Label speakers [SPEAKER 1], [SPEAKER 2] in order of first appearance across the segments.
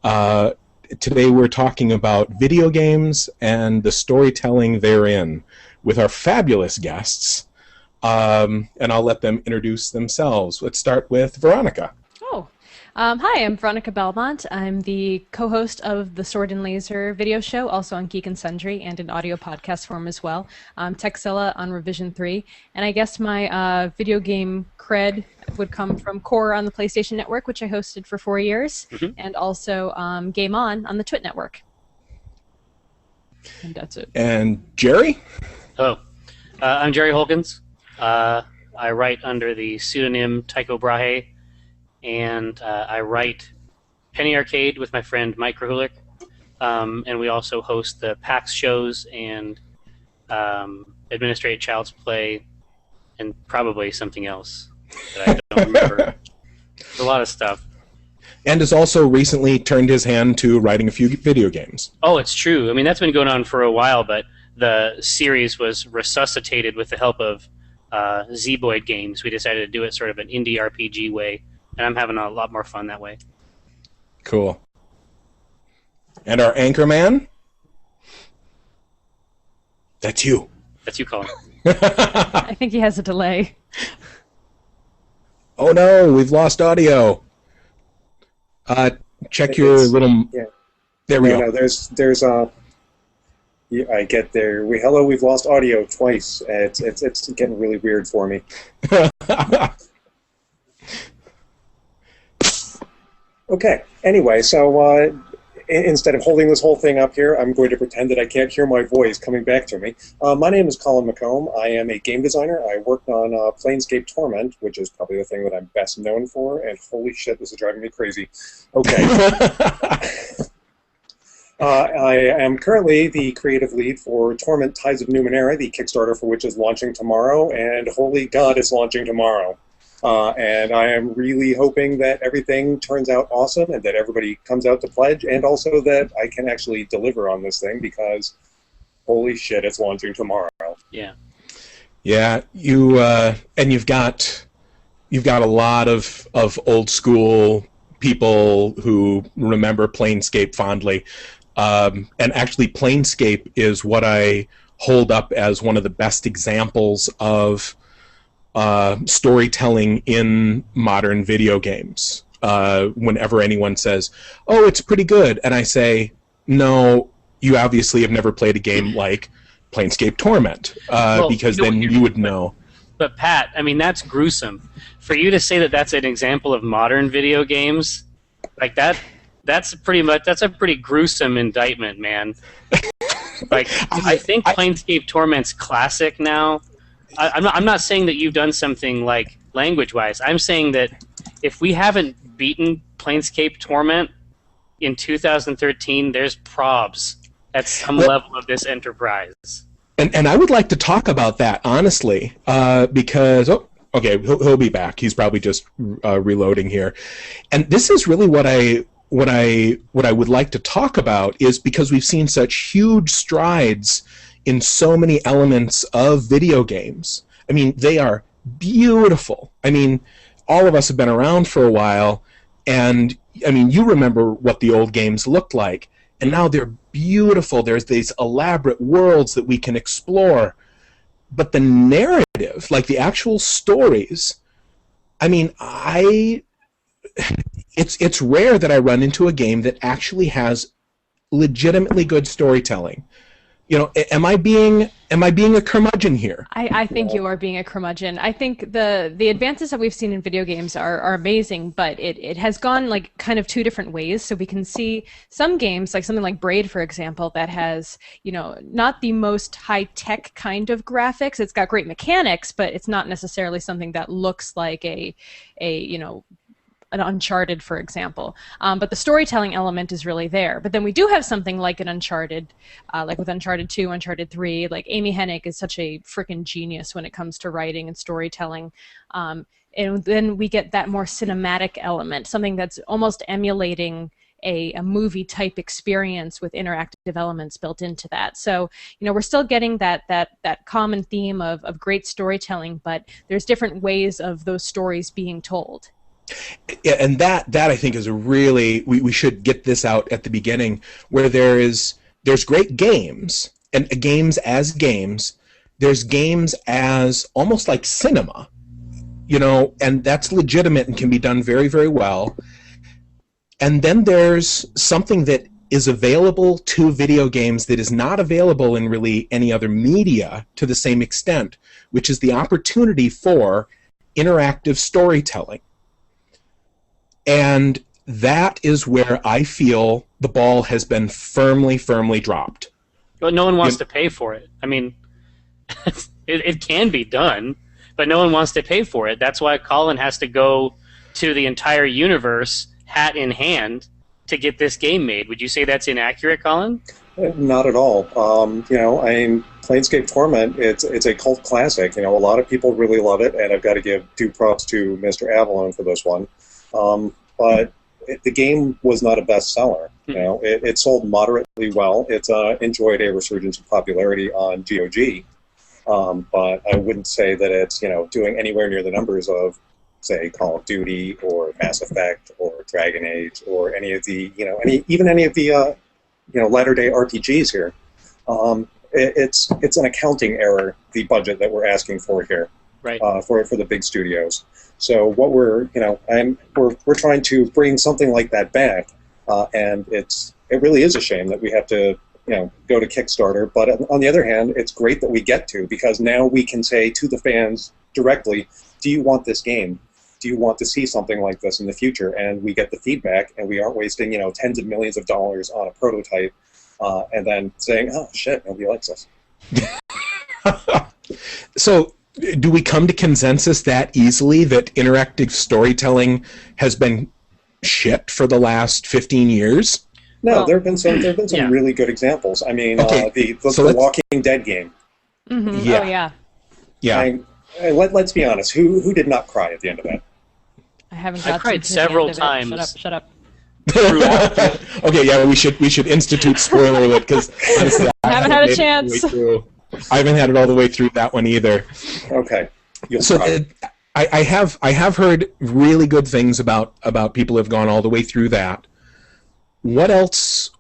[SPEAKER 1] Today we're talking about video games and the storytelling therein with our fabulous guests. And I'll let them introduce themselves. Let's start with Veronica.
[SPEAKER 2] Oh, hi, I'm Veronica Belmont. I'm the co-host of the Sword and Laser video show, also on Geek and Sundry, and in audio podcast form as well. Techzilla on Revision 3. And I guess my video game cred would come from Core on the PlayStation Network, which I hosted for 4 years, and also Game On the Twit Network. And that's it.
[SPEAKER 1] And Jerry?
[SPEAKER 3] Hello. I'm Jerry Holkins. I write under the pseudonym Tycho Brahe, and I write Penny Arcade with my friend Mike Krahulik, and we also host the PAX shows and administrate Child's Play and probably something else that I don't remember. There's a lot of stuff.
[SPEAKER 1] And has also recently turned his hand to writing a few video games.
[SPEAKER 3] Oh, it's true. I mean, that's been going on for a while, but the series was resuscitated with the help of Zeboyd Games. We decided to do it sort of an indie RPG way, and I'm having a lot more fun that way.
[SPEAKER 1] Cool. And our anchor man? That's you.
[SPEAKER 3] That's you, Colin.
[SPEAKER 2] I think he has a delay.
[SPEAKER 1] Oh no, we've lost audio. Check your little...
[SPEAKER 4] Yeah.
[SPEAKER 1] There we go.
[SPEAKER 4] No, there's yeah, I get there. We've lost audio twice. It's getting really weird for me. Okay. Anyway, so instead of holding this whole thing up here, I'm going to pretend that I can't hear my voice coming back to me. My name is Colin McComb. I am a game designer. I worked on Planescape Torment, which is probably the thing that I'm best known for. And holy shit, this is driving me crazy. Okay. I am currently the creative lead for Torment Tides of Numenera, the Kickstarter for which is launching tomorrow, and holy God, it's launching tomorrow. And I am really hoping that everything turns out awesome and that everybody comes out to pledge, and also that I can actually deliver on this thing because holy shit, it's launching tomorrow.
[SPEAKER 3] Yeah.
[SPEAKER 1] Yeah, and you've got a lot of old school people who remember Planescape fondly. And actually, Planescape is what I hold up as one of the best examples of storytelling in modern video games. Whenever anyone says, "Oh, it's pretty good," and I say, "No, you obviously have never played a game like Planescape Torment," because then you would know.
[SPEAKER 3] But Pat, I mean, that's gruesome. For you to say that that's an example of modern video games, like that. That's a pretty gruesome indictment, man. Like, I think Planescape Torment's classic now. I'm not saying that you've done something like language-wise. I'm saying that if we haven't beaten Planescape Torment in 2013, there's probs at some level of this enterprise.
[SPEAKER 1] And I would like to talk about that honestly, because okay, he'll be back. He's probably just reloading here, and this is really what I would like to talk about is because we've seen such huge strides in so many elements of video games. I mean, they are beautiful. I mean, all of us have been around for a while, and I mean, you remember what the old games looked like, and now they're beautiful. There's these elaborate worlds that we can explore. But the narrative, like the actual stories, I mean, it's rare that I run into a game that actually has legitimately good storytelling. You know, am I being a curmudgeon here?
[SPEAKER 2] I think you are being a curmudgeon. I think the advances that we've seen in video games are amazing, but it has gone like kind of two different ways. So we can see some games, like something like Braid, for example, that has, you know, not the most high-tech kind of graphics. It's got great mechanics, but it's not necessarily something that looks like a you know, an Uncharted, for example. But the storytelling element is really there. But then we do have something like an Uncharted, like with Uncharted 2, Uncharted 3. Like Amy Hennig is such a freaking genius when it comes to writing and storytelling. And then we get that more cinematic element, something that's almost emulating a movie type experience with interactive elements built into that. So, you know, we're still getting that common theme of great storytelling, but there's different ways of those stories being told.
[SPEAKER 1] Yeah, and that I think is a really we should get this out at the beginning, where there's great games and games as games. There's games as almost like cinema, and that's legitimate and can be done very, very well. And then there's something that is available to video games that is not available in really any other media to the same extent, which is the opportunity for interactive storytelling. And that is where I feel the ball has been firmly, firmly dropped.
[SPEAKER 3] But no one wants to pay for it. I mean, it can be done, but no one wants to pay for it. That's why Colin has to go to the entire universe, hat in hand, to get this game made. Would you say that's inaccurate, Colin?
[SPEAKER 4] Not at all. Planescape Torment, it's a cult classic. A lot of people really love it, and I've got to give due props to Mr. Avalon for this one. But the game was not a bestseller. It sold moderately well. It's enjoyed a resurgence of popularity on GOG, but I wouldn't say that it's doing anywhere near the numbers of, say, Call of Duty or Mass Effect or Dragon Age or any of the any of the latter day RPGs here. It's an accounting error, the budget that we're asking for here,
[SPEAKER 3] right?
[SPEAKER 4] For the big studios. So what we're trying to bring something like that back, and it really is a shame that we have to go to Kickstarter. But on the other hand, it's great that we get to, because now we can say to the fans directly, do you want this game? Do you want to see something like this in the future? And we get the feedback, and we aren't wasting tens of millions of dollars on a prototype, and then saying, oh shit, nobody likes us.
[SPEAKER 1] So, do we come to consensus that easily that interactive storytelling has been shit for the last 15 years?
[SPEAKER 4] No, there have been some really good examples. I mean, the Walking Dead game.
[SPEAKER 2] Mm-hmm.
[SPEAKER 1] Yeah.
[SPEAKER 2] Oh yeah.
[SPEAKER 1] Yeah.
[SPEAKER 4] Let's be honest. Who did not cry at the end of that?
[SPEAKER 2] I haven't.
[SPEAKER 3] I cried several times.
[SPEAKER 2] Shut up.
[SPEAKER 1] Okay, yeah, we should institute spoiler alert, because honestly, I
[SPEAKER 2] haven't had a chance.
[SPEAKER 1] I haven't had it all the way through that one either.
[SPEAKER 4] Okay.
[SPEAKER 1] I have heard really good things about people who have gone all the way through that. What else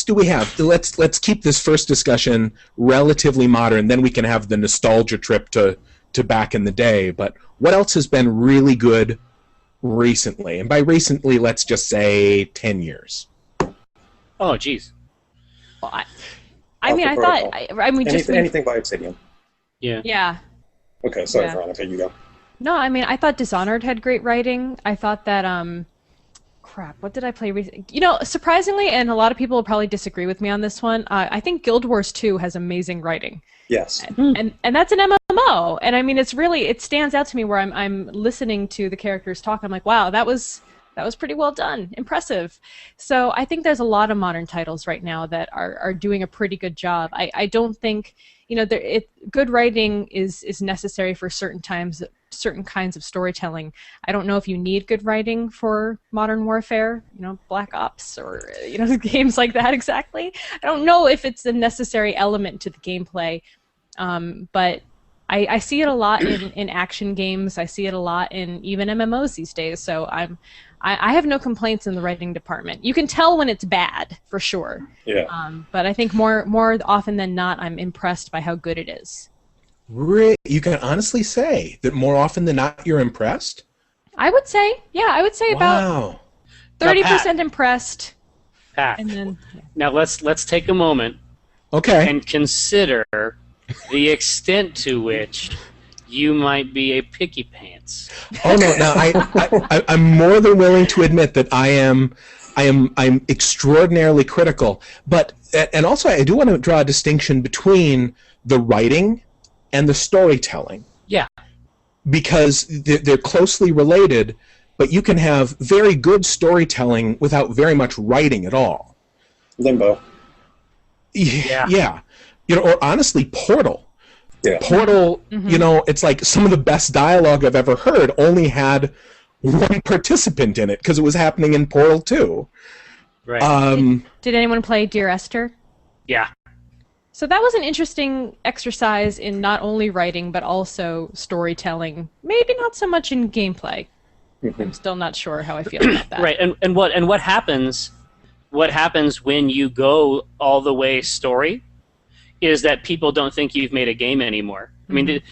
[SPEAKER 1] do we have? Let's keep this first discussion relatively modern, then we can have the nostalgia trip to back in the day. But what else has been really good recently? And by recently, let's just say 10 years.
[SPEAKER 3] Oh, geez.
[SPEAKER 2] Well, I thought
[SPEAKER 4] anything by Obsidian.
[SPEAKER 3] Yeah.
[SPEAKER 2] Yeah.
[SPEAKER 4] Okay, sorry, Veronica, you go.
[SPEAKER 2] No, I thought Dishonored had great writing. I thought that crap, what did I play recently? Surprisingly, and a lot of people will probably disagree with me on this one, I think Guild Wars 2 has amazing writing.
[SPEAKER 4] Yes.
[SPEAKER 2] And that's an MMO. And I mean, it stands out to me where I'm listening to the characters talk. I'm like, wow, that was pretty well done. Impressive. So I think there's a lot of modern titles right now that are doing a pretty good job. I don't think, good writing is necessary for certain kinds of storytelling. I don't know if you need good writing for Modern Warfare, Black Ops, or games like that exactly. I don't know if it's a necessary element to the gameplay, but I see it a lot in action games. I see it a lot in even MMOs these days. So I have no complaints in the writing department. You can tell when it's bad, for sure.
[SPEAKER 4] Yeah.
[SPEAKER 2] But I think more often than not, I'm impressed by how good it is.
[SPEAKER 1] You can honestly say that more often than not, you're impressed?
[SPEAKER 2] I would say about 30% impressed.
[SPEAKER 3] Pat,
[SPEAKER 2] and then,
[SPEAKER 3] now let's take a moment, and consider the extent to which you might be a picky pants.
[SPEAKER 1] Oh no! Now I'm more than willing to admit that I'm extraordinarily critical, and also I do want to draw a distinction between the writing and the storytelling.
[SPEAKER 3] Yeah.
[SPEAKER 1] Because they're closely related, but you can have very good storytelling without very much writing at all.
[SPEAKER 4] Limbo.
[SPEAKER 1] Yeah. Yeah. Or honestly, Portal.
[SPEAKER 4] Yeah.
[SPEAKER 1] Portal, it's like some of the best dialogue I've ever heard only had one participant in it because it was happening in Portal 2.
[SPEAKER 3] Right.
[SPEAKER 2] Did anyone play Dear Esther?
[SPEAKER 3] Yeah.
[SPEAKER 2] So that was an interesting exercise in not only writing but also storytelling. Maybe not so much in gameplay. I'm still not sure how I feel about that.
[SPEAKER 3] Right, and what happens when you go all the way story is that people don't think you've made a game anymore. I mean,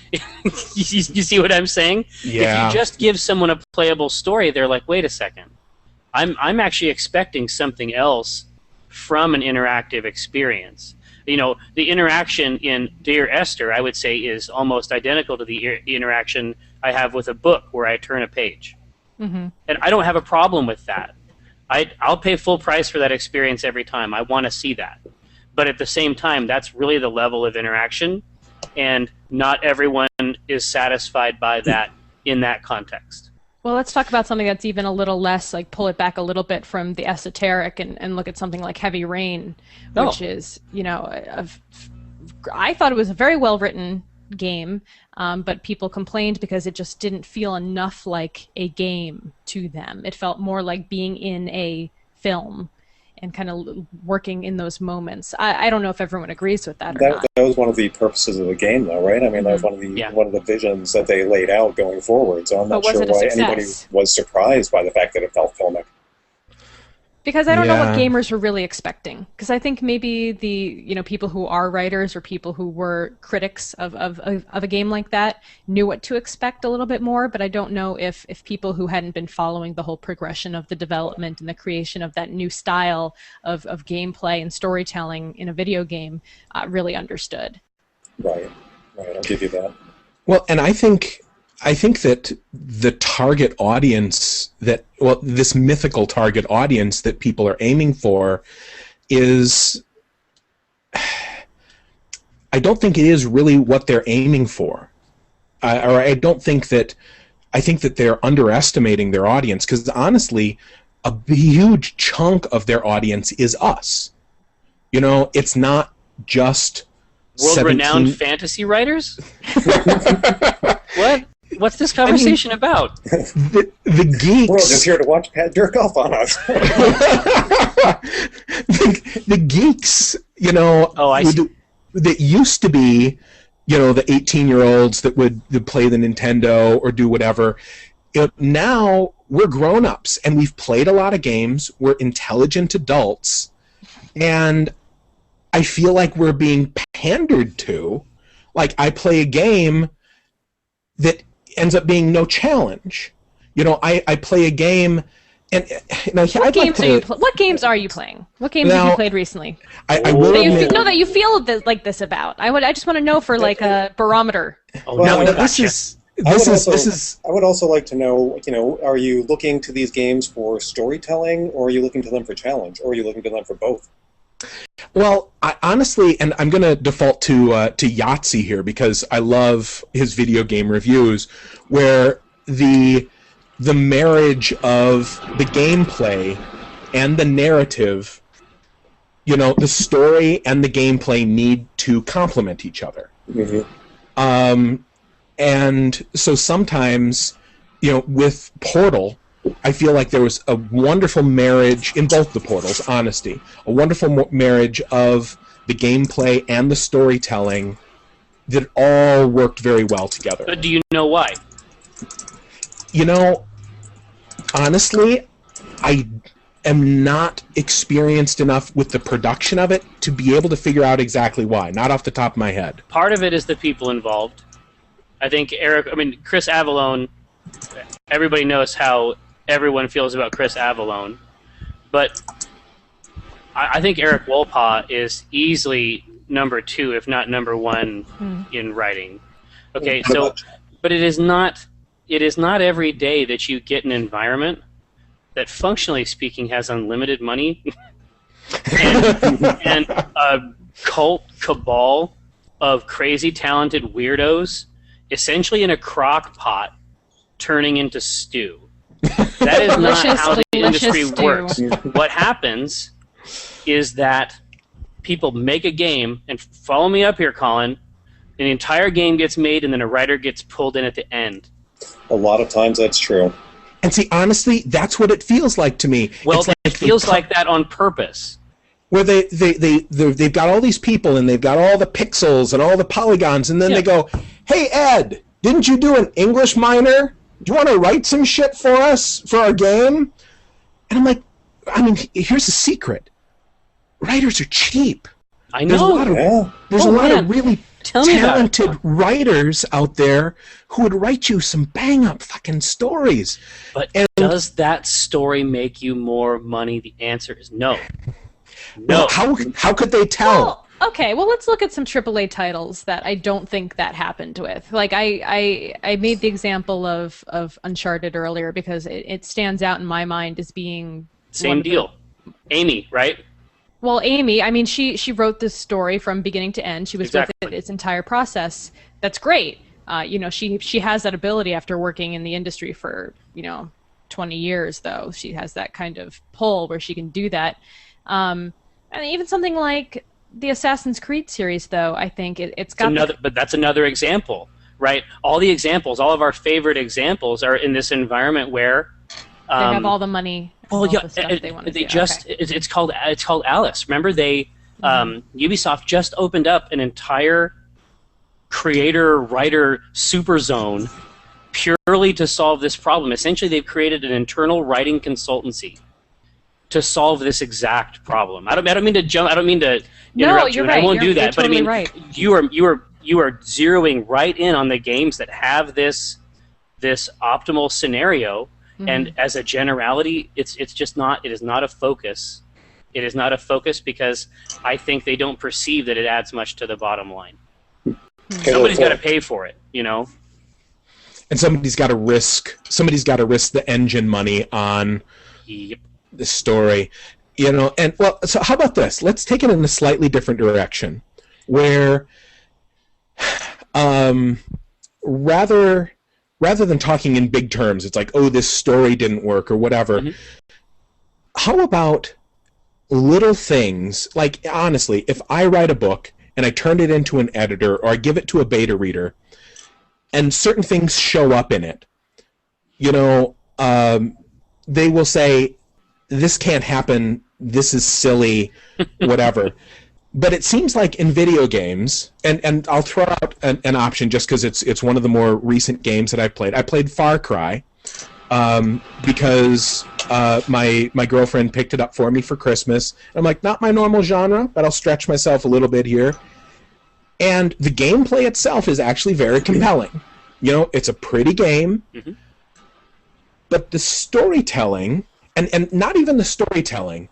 [SPEAKER 3] you see what I'm saying?
[SPEAKER 1] Yeah.
[SPEAKER 3] If you just give someone a playable story, they're like, wait a second, I'm actually expecting something else from an interactive experience. You know, the interaction in Dear Esther, I would say, is almost identical to the interaction I have with a book where I turn a page. And I don't have a problem with that. I'll pay full price for that experience every time. I want to see that. But at the same time, that's really the level of interaction, and not everyone is satisfied by that in that context.
[SPEAKER 2] Well, let's talk about something that's even a little less, like pull it back a little bit from the esoteric and look at something like Heavy Rain, which is, you know, I thought it was a very well-written game, but people complained because it just didn't feel enough like a game to them. It felt more like being in a film and kind of working in those moments. I don't know if everyone agrees with that or not.
[SPEAKER 4] That was one of the purposes of the game, though, right? I mean, that was one of the visions that they laid out going forward. So I'm not sure why anybody was surprised by the fact that it felt filmic.
[SPEAKER 2] Because I don't know what gamers were really expecting. Because I think maybe the people who are writers or people who were critics of a game like that knew what to expect a little bit more. But I don't know if people who hadn't been following the whole progression of the development and the creation of that new style of gameplay and storytelling in a video game really understood.
[SPEAKER 4] Right. I'll give you that.
[SPEAKER 1] Well, and I think that the target audience this mythical target audience that people are aiming for is, I don't think it is really what they're aiming for. I think that they're underestimating their audience, because honestly, a huge chunk of their audience is us. You know, it's not just
[SPEAKER 3] world-renowned fantasy writers? What? What's this conversation about?
[SPEAKER 1] The geeks.
[SPEAKER 4] We're just here to watch Pat jerk off on us.
[SPEAKER 1] the geeks, that used to be, the 18-year-olds that would play the Nintendo or do whatever. Now we're grown-ups and we've played a lot of games. We're intelligent adults, and I feel like we're being pandered to. Like, I play a game that ends up being no challenge. I play a game, and
[SPEAKER 2] what games are you playing? What games have you played recently?
[SPEAKER 1] I will admit,
[SPEAKER 2] that you feel like this about. I just want to know for like a barometer.
[SPEAKER 4] I would also like to know, are you looking to these games for storytelling, or are you looking to them for challenge, or are you looking to them for both?
[SPEAKER 1] Well, honestly, and I'm going to default to Yahtzee here because I love his video game reviews, where the marriage of the gameplay and the narrative, the story and the gameplay need to complement each other. Mm-hmm. And so sometimes, with Portal, I feel like there was a wonderful marriage in both the Portals, honesty. A wonderful marriage of the gameplay and the storytelling that all worked very well together.
[SPEAKER 3] But do you know why?
[SPEAKER 1] Honestly, I am not experienced enough with the production of it to be able to figure out exactly why. Not off the top of my head.
[SPEAKER 3] Part of it is the people involved. I think Chris Avellone, everybody knows how everyone feels about Chris Avellone, but I think Eric Wolpaw is easily number 2, if not number 1, in writing. Okay, but it is not every day that you get an environment that, functionally speaking, has unlimited money and a cult cabal of crazy talented weirdos, essentially in a crock pot, turning into stew. That is not how the industry works. What happens is that people make a game, and follow me up here, Colin, an entire game gets made and then a writer gets pulled in at the end.
[SPEAKER 4] A lot of times that's true.
[SPEAKER 1] And see, honestly, that's what it feels like to me.
[SPEAKER 3] Well, it feels like that on purpose.
[SPEAKER 1] Where they've got all these people and they've got all the pixels and all the polygons, and then they go, "Hey, Ed, didn't you do an English minor? you want to write some shit for us for our game? And I'm like, I mean, here's the secret: writers are cheap.
[SPEAKER 3] I know.
[SPEAKER 1] There's a lot of really talented writers out there who would write you some bang up fucking stories.
[SPEAKER 3] But does that story make you more money? The answer is no. No.
[SPEAKER 1] Well, how could they tell?
[SPEAKER 2] Well, okay, well, let's look at some AAA titles that I don't think that happened with. Like, I made the example of Uncharted earlier because it stands out in my mind as being...
[SPEAKER 3] Same deal. Amy, right?
[SPEAKER 2] Well, Amy, I mean, she wrote this story from beginning to end. She was with it its entire process. That's great. You know, she has that ability after working in the industry for, 20 years, though. She has that kind of pull where she can do that. And even something like the Assassin's Creed series, though, I think it's got...
[SPEAKER 3] But that's another example, right? All the examples, all of our favorite examples are in this environment where...
[SPEAKER 2] they have all the money.
[SPEAKER 3] Well, yeah, it's called Alice. Remember, Ubisoft just opened up an entire creator-writer super zone purely to solve this problem. Essentially, they've created an internal writing consultancy to solve this exact problem. I don't mean to jump. I don't mean to interrupt you.
[SPEAKER 2] Right.
[SPEAKER 3] I won't do that.
[SPEAKER 2] Totally,
[SPEAKER 3] but I mean,
[SPEAKER 2] right.
[SPEAKER 3] you are zeroing right in on the games that have this optimal scenario. And as a generality, it's just not. It is not a focus. It is not a focus because I think they don't perceive that it adds much to the bottom line. Somebody's got to pay for it,
[SPEAKER 1] And somebody's got to risk. Somebody's got to risk the engine money on the story, And well, so how about this? Let's take it in a slightly different direction, where rather than talking in big terms, it's like, oh, this story didn't work or whatever. Mm-hmm. How about little things? Like, honestly, if I write a book and I turn it into an editor or I give it to a beta reader and certain things show up in it, they will say, this can't happen, this is silly, whatever. But it seems like in video games, and I'll throw out an option just because it's one of the more recent games that I've played. I played Far Cry because my girlfriend picked it up for me for Christmas. I'm like, not my normal genre, but I'll stretch myself a little bit here. And the gameplay itself is actually very compelling. It's a pretty game, but the storytelling, and not even the storytelling,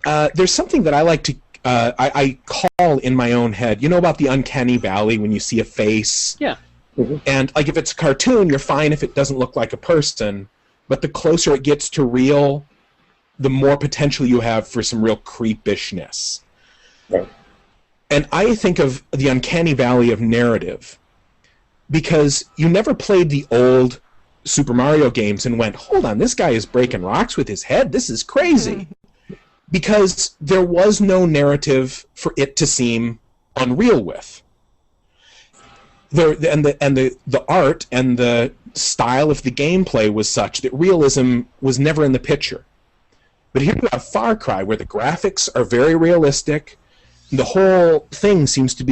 [SPEAKER 1] there's something that I like to I call in my own head, about the uncanny valley when you see a face?
[SPEAKER 3] Yeah.
[SPEAKER 1] And like if it's a cartoon, you're fine if it doesn't look like a person, but the closer it gets to real, the more potential you have for some real creepishness.
[SPEAKER 4] Right.
[SPEAKER 1] And I think of the uncanny valley of narrative because you never played the old Super Mario games and went, hold on, this guy is breaking rocks with his head. This is crazy. Because there was no narrative for it to seem unreal with. The art and the style of the gameplay was such that realism was never in the picture. But here you have Far Cry, where the graphics are very realistic. The whole thing seems to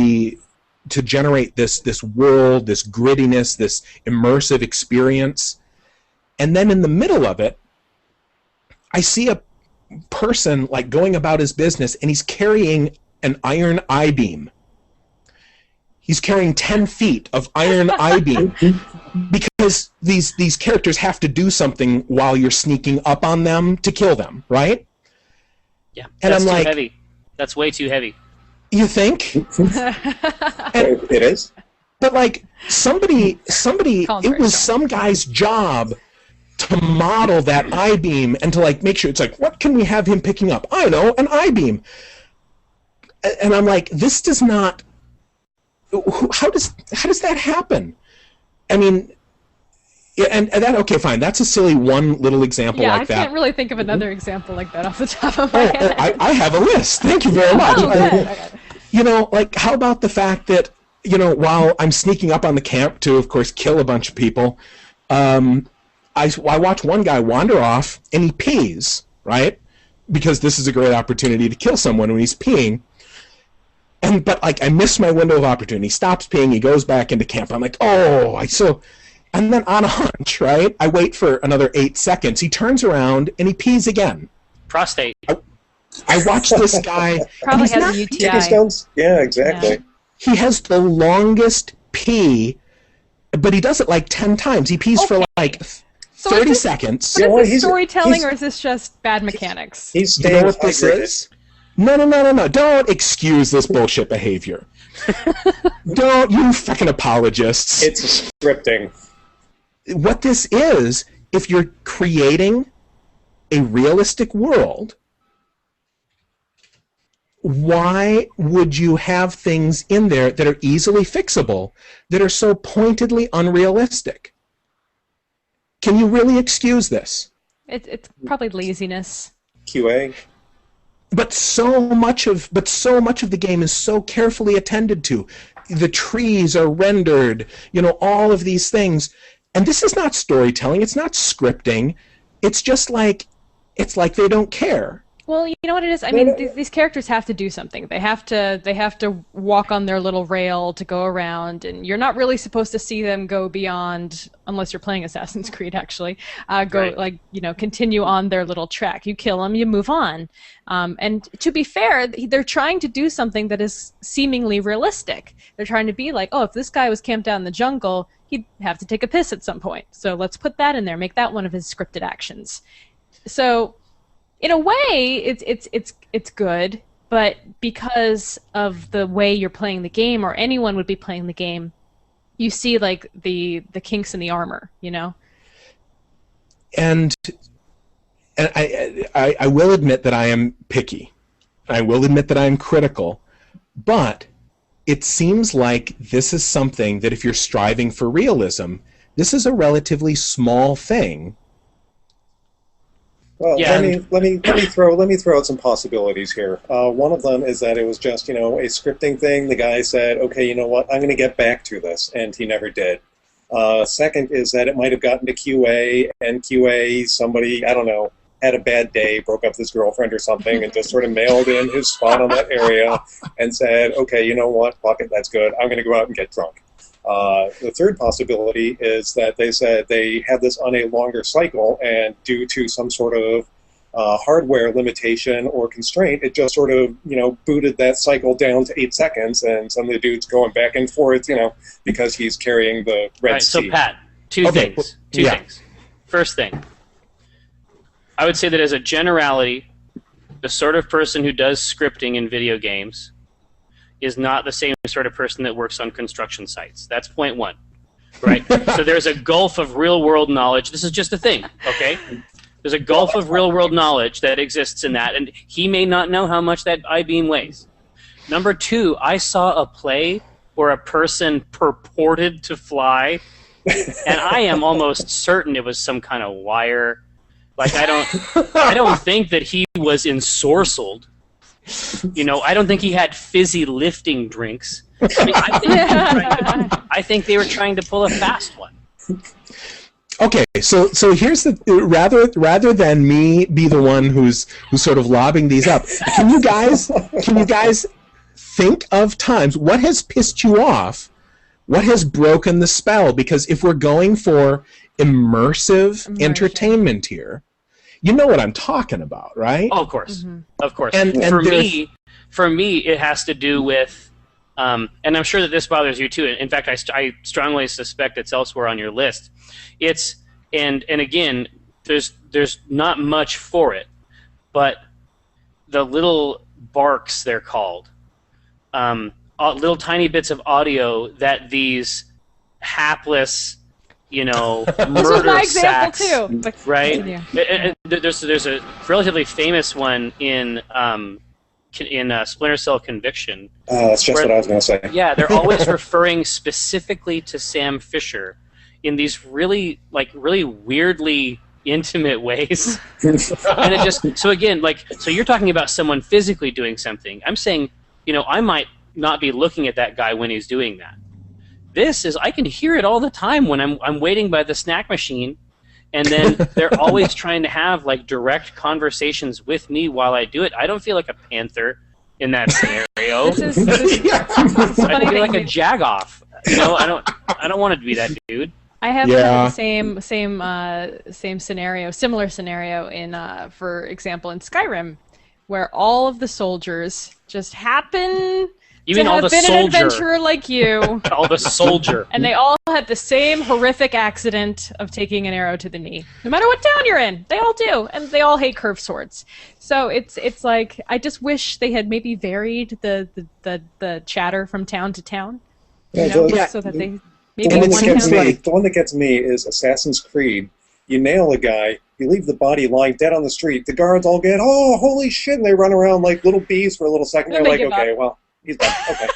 [SPEAKER 1] generate this world, this grittiness, this immersive experience. And then in the middle of it, I see a person like going about his business and he's carrying an iron I-beam. He's carrying 10 feet of iron I-beam because these characters have to do something while you're sneaking up on them to kill them, right?
[SPEAKER 3] Yeah,
[SPEAKER 1] and
[SPEAKER 3] that's
[SPEAKER 1] I'm
[SPEAKER 3] too
[SPEAKER 1] like,
[SPEAKER 3] heavy. That's way too heavy.
[SPEAKER 1] You think?
[SPEAKER 4] It is.
[SPEAKER 1] But like somebody, it was some guy's job to model that I-beam and to like make sure it's like, what can we have him picking up? I know, an I-beam. And I'm like, this does not. How does that happen? I mean, and that, okay, fine. That's a silly one little example like that.
[SPEAKER 2] Yeah, I can't really think of another example like that off the top of my head.
[SPEAKER 1] I have a list. Thank you very much.
[SPEAKER 2] Okay.
[SPEAKER 1] Like how about the fact that while I'm sneaking up on the camp to, of course, kill a bunch of people. I watch one guy wander off and he pees, right? Because this is a great opportunity to kill someone when he's peeing. But like I miss my window of opportunity. He stops peeing, he goes back into camp. I'm like, oh, And then on a hunch, right? I wait for another 8 seconds. He turns around and he pees again.
[SPEAKER 3] Prostate.
[SPEAKER 1] I watch this guy.
[SPEAKER 2] Probably
[SPEAKER 1] he's
[SPEAKER 2] has
[SPEAKER 1] not-
[SPEAKER 2] a UTI.
[SPEAKER 4] Kidney stones? Yeah, exactly.
[SPEAKER 2] Yeah.
[SPEAKER 1] He has the longest pee, but he does it like 10 times. He pees for like
[SPEAKER 2] So
[SPEAKER 1] 30
[SPEAKER 2] is this-
[SPEAKER 1] seconds.
[SPEAKER 2] But
[SPEAKER 4] You know what,
[SPEAKER 2] is this
[SPEAKER 4] he's-
[SPEAKER 2] storytelling
[SPEAKER 4] he's-
[SPEAKER 2] or is this just bad mechanics?
[SPEAKER 4] He's
[SPEAKER 1] You know
[SPEAKER 4] staying
[SPEAKER 1] what this
[SPEAKER 4] hydrated.
[SPEAKER 1] is? No. Don't excuse this bullshit behavior. Don't, you fucking apologists.
[SPEAKER 4] It's scripting.
[SPEAKER 1] What this is, if you're creating a realistic world, why would you have things in there that are easily fixable that are so pointedly unrealistic? Can you really excuse this?
[SPEAKER 2] It's probably laziness.
[SPEAKER 4] QA.
[SPEAKER 1] But so much of the game is so carefully attended to. The trees are rendered, all of these things. And this is not storytelling, it's not scripting. It's just like they don't care.
[SPEAKER 2] Well, you know what it is? I mean, these characters have to do something. They have to walk on their little rail to go around, and you're not really supposed to see them go beyond, unless you're playing Assassin's Creed, actually.
[SPEAKER 3] Right.
[SPEAKER 2] Continue on their little track. You kill them, you move on. And to be fair, they're trying to do something that is seemingly realistic. They're trying to be like, oh, if this guy was camped out in the jungle, he'd have to take a piss at some point. So let's put that in there, make that one of his scripted actions. So, in a way, it's good, but because of the way you're playing the game, or anyone would be playing the game, you see like the kinks in the armor,
[SPEAKER 1] And I will admit that I am picky. I will admit that I am critical. But it seems like this is something that if you're striving for realism, this is a relatively small thing.
[SPEAKER 4] Well,
[SPEAKER 3] Yeah.
[SPEAKER 4] let me throw out some possibilities here. One of them is that it was just a scripting thing. The guy said, "Okay, you know what? I'm going to get back to this," and he never did. Second is that it might have gotten to QA, and QA, somebody, I don't know, had a bad day, broke up with his girlfriend or something, and just sort of mailed in his spot on that area and said, "Okay, you know what? Fuck it, that's good. I'm going to go out and get drunk." The third possibility is that they said they had this on a longer cycle, and due to some sort of hardware limitation or constraint, it just sort of, booted that cycle down to 8 seconds, and some of the dudes going back and forth, because he's carrying the Red
[SPEAKER 3] Right,
[SPEAKER 4] Sea.
[SPEAKER 3] so Pat, two
[SPEAKER 1] Okay,
[SPEAKER 3] things.
[SPEAKER 1] yeah.
[SPEAKER 3] First thing, I would say that as a generality, the sort of person who does scripting in video games is not the same sort of person that works on construction sites. That's point one, right? So there's a gulf of real-world knowledge. This is just a thing, okay? There's a gulf of real-world knowledge that exists in that, and he may not know how much that I-beam weighs. Number two, I saw a play where a person purported to fly, and I am almost certain it was some kind of wire. Like, I don't think that he was ensorcelled. I don't think he had fizzy lifting drinks. I think they were trying to pull a fast one.
[SPEAKER 1] Okay, so here's the rather than me be the one who's sort of lobbing these up. Can you guys think of times what has pissed you off? What has broken the spell? Because if we're going for immersive entertainment here, you know what I'm talking about, right?
[SPEAKER 3] Oh, of course, of course.
[SPEAKER 1] And
[SPEAKER 3] for me, it has to do with, and I'm sure that this bothers you too. In fact, I strongly suspect it's elsewhere on your list. It's and again, there's not much for it, but the little barks, they're called, little tiny bits of audio that these hapless,
[SPEAKER 2] This was my
[SPEAKER 3] murder
[SPEAKER 2] example
[SPEAKER 3] sacks,
[SPEAKER 2] too. But
[SPEAKER 3] right?
[SPEAKER 2] continue.
[SPEAKER 3] There's a relatively famous one in Splinter Cell Conviction.
[SPEAKER 4] That's just what I was going to say.
[SPEAKER 3] Yeah, they're always referring specifically to Sam Fisher in these really weirdly intimate ways. And it just so you're talking about someone physically doing something. I'm saying, I might not be looking at that guy when he's doing that. This is I can hear it all the time when I'm waiting by the snack machine, and then they're always trying to have direct conversations with me while I do it. I don't feel like a panther in that scenario.
[SPEAKER 2] This is
[SPEAKER 3] I feel like a jagoff. I don't want to be that dude.
[SPEAKER 2] I have kind of the same scenario, similar scenario in, for example, in Skyrim, where all of the soldiers just happen
[SPEAKER 3] You
[SPEAKER 2] to
[SPEAKER 3] mean all
[SPEAKER 2] have
[SPEAKER 3] the
[SPEAKER 2] been an
[SPEAKER 3] soldier?
[SPEAKER 2] adventurer like you,
[SPEAKER 3] All the soldier.
[SPEAKER 2] and they all had the same horrific accident of taking an arrow to the knee. No matter what town you're in, they all do, and they all hate curved swords. So it's like I just wish they had maybe varied the chatter from town to town, so that they.
[SPEAKER 4] The one that gets me is Assassin's Creed. You nail a guy, you leave the body lying dead on the street. The guards all get, oh, holy shit, and they run around like little bees for a little second. They're like, okay, well, he's done. Okay.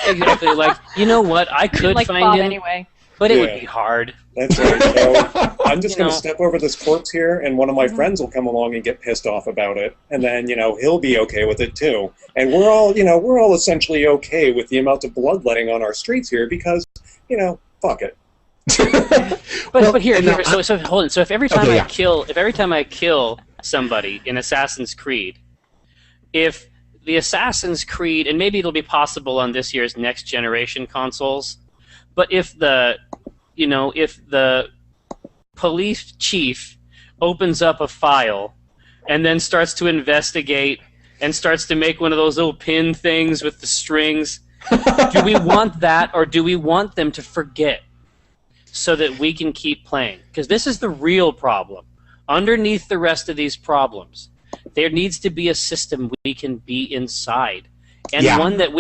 [SPEAKER 3] Exactly. Like, you know what? I could
[SPEAKER 2] like
[SPEAKER 3] find
[SPEAKER 2] Bob
[SPEAKER 3] him,
[SPEAKER 2] anyway.
[SPEAKER 3] but it would be hard.
[SPEAKER 4] That's right. So I'm just going to step over this corpse here, and one of my friends will come along and get pissed off about it, and then he'll be okay with it too. And we're all essentially okay with the amount of bloodletting on our streets here because fuck it.
[SPEAKER 3] but here, so hold on. So if every time I kill somebody in Assassin's Creed, if the Assassin's Creed, and maybe it'll be possible on this year's next generation consoles, but if the police chief opens up a file and then starts to investigate and starts to make one of those little pin things with the strings, do we want that, or do we want them to forget so that we can keep playing? Because this is the real problem. Underneath the rest of these problems, there needs to be a system we can be inside, and one that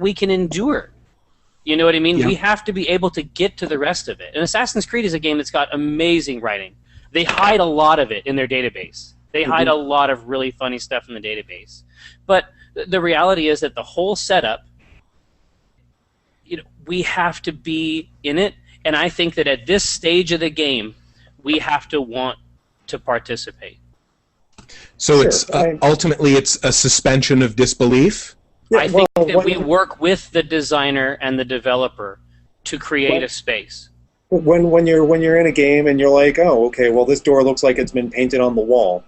[SPEAKER 3] we can endure. You know what I mean? Yeah. We have to be able to get to the rest of it. And Assassin's Creed is a game that's got amazing writing. They hide a lot of it in their database. They hide a lot of really funny stuff in the database. But the reality is that the whole setup, we have to be in it, and I think that at this stage of the game, we have to want to participate.
[SPEAKER 1] So it's ultimately it's a suspension of disbelief?
[SPEAKER 3] I think that we work with the designer and the developer to create a space.
[SPEAKER 4] When you're in a game and you're like, oh, okay, well, this door looks like it's been painted on the wall.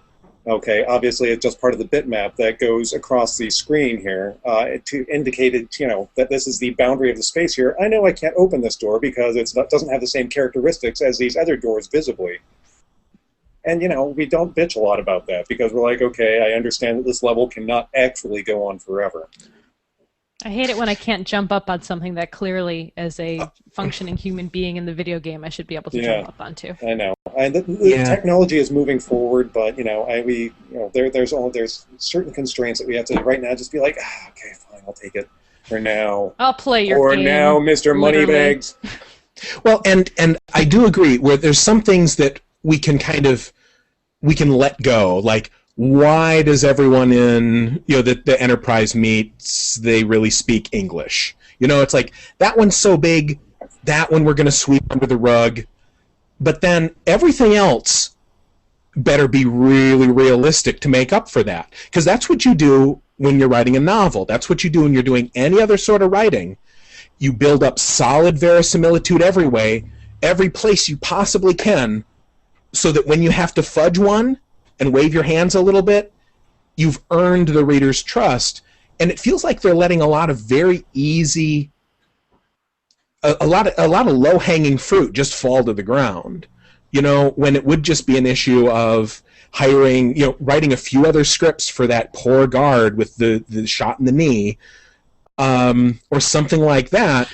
[SPEAKER 4] Okay, obviously it's just part of the bitmap that goes across the screen here to indicate it, that this is the boundary of the space here. I know I can't open this door because it doesn't have the same characteristics as these other doors visibly. And, we don't bitch a lot about that because we're like, okay, I understand that this level cannot actually go on forever.
[SPEAKER 2] I hate it when I can't jump up on something that clearly, as a functioning human being in the video game, I should be able to jump up onto.
[SPEAKER 4] I know. The technology is moving forward, but there's certain constraints that we have to right now just be like, okay, fine, I'll take it for now.
[SPEAKER 2] I'll play your game.
[SPEAKER 4] For now, Mr. Moneybags.
[SPEAKER 1] Well, and I do agree where there's some things that we can let go, like. Why does everyone in the Enterprise meets they really speak English? It's like that one's so big, that one we're going to sweep under the rug, but then everything else better be really realistic to make up for that, because that's what you do when you're writing a novel. That's what you do when you're doing any other sort of writing. You build up solid verisimilitude every place you possibly can, so that when you have to fudge one and wave your hands a little bit, you've earned the reader's trust. And it feels like they're letting a lot of very easy, a lot of low-hanging fruit just fall to the ground. When it would just be an issue of hiring, writing a few other scripts for that poor guard with the shot in the knee, or something like that.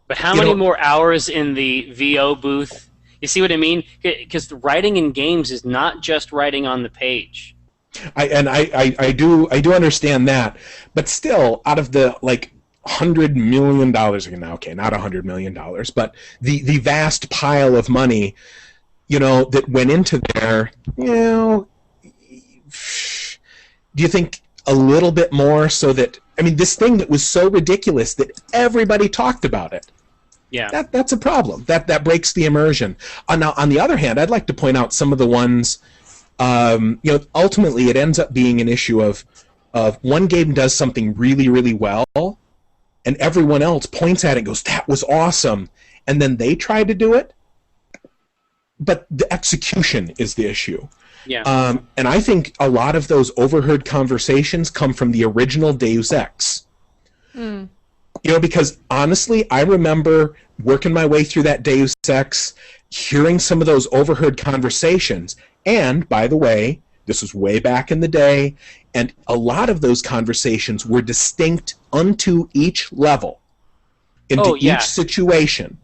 [SPEAKER 3] But how many more hours in the VO booth? You see what I mean? Because writing in games is not just writing on the page.
[SPEAKER 1] I do understand that, but still, out of the $100 million okay, not $100 million, but the vast pile of money, that went into there, do you think a little bit more so that this thing that was so ridiculous that everybody talked about it?
[SPEAKER 3] Yeah,
[SPEAKER 1] that's a problem. That breaks the immersion. Now, on the other hand, I'd like to point out some of the ones. Ultimately, it ends up being an issue of one game does something really, really well, and everyone else points at it and goes, "That was awesome," and then they try to do it, but the execution is the issue.
[SPEAKER 3] Yeah.
[SPEAKER 1] And I think a lot of those overheard conversations come from the original Deus Ex. Because honestly, I remember working my way through that Deus Ex, hearing some of those overheard conversations. And, by the way, this was way back in the day, and a lot of those conversations were distinct unto each level, into each situation.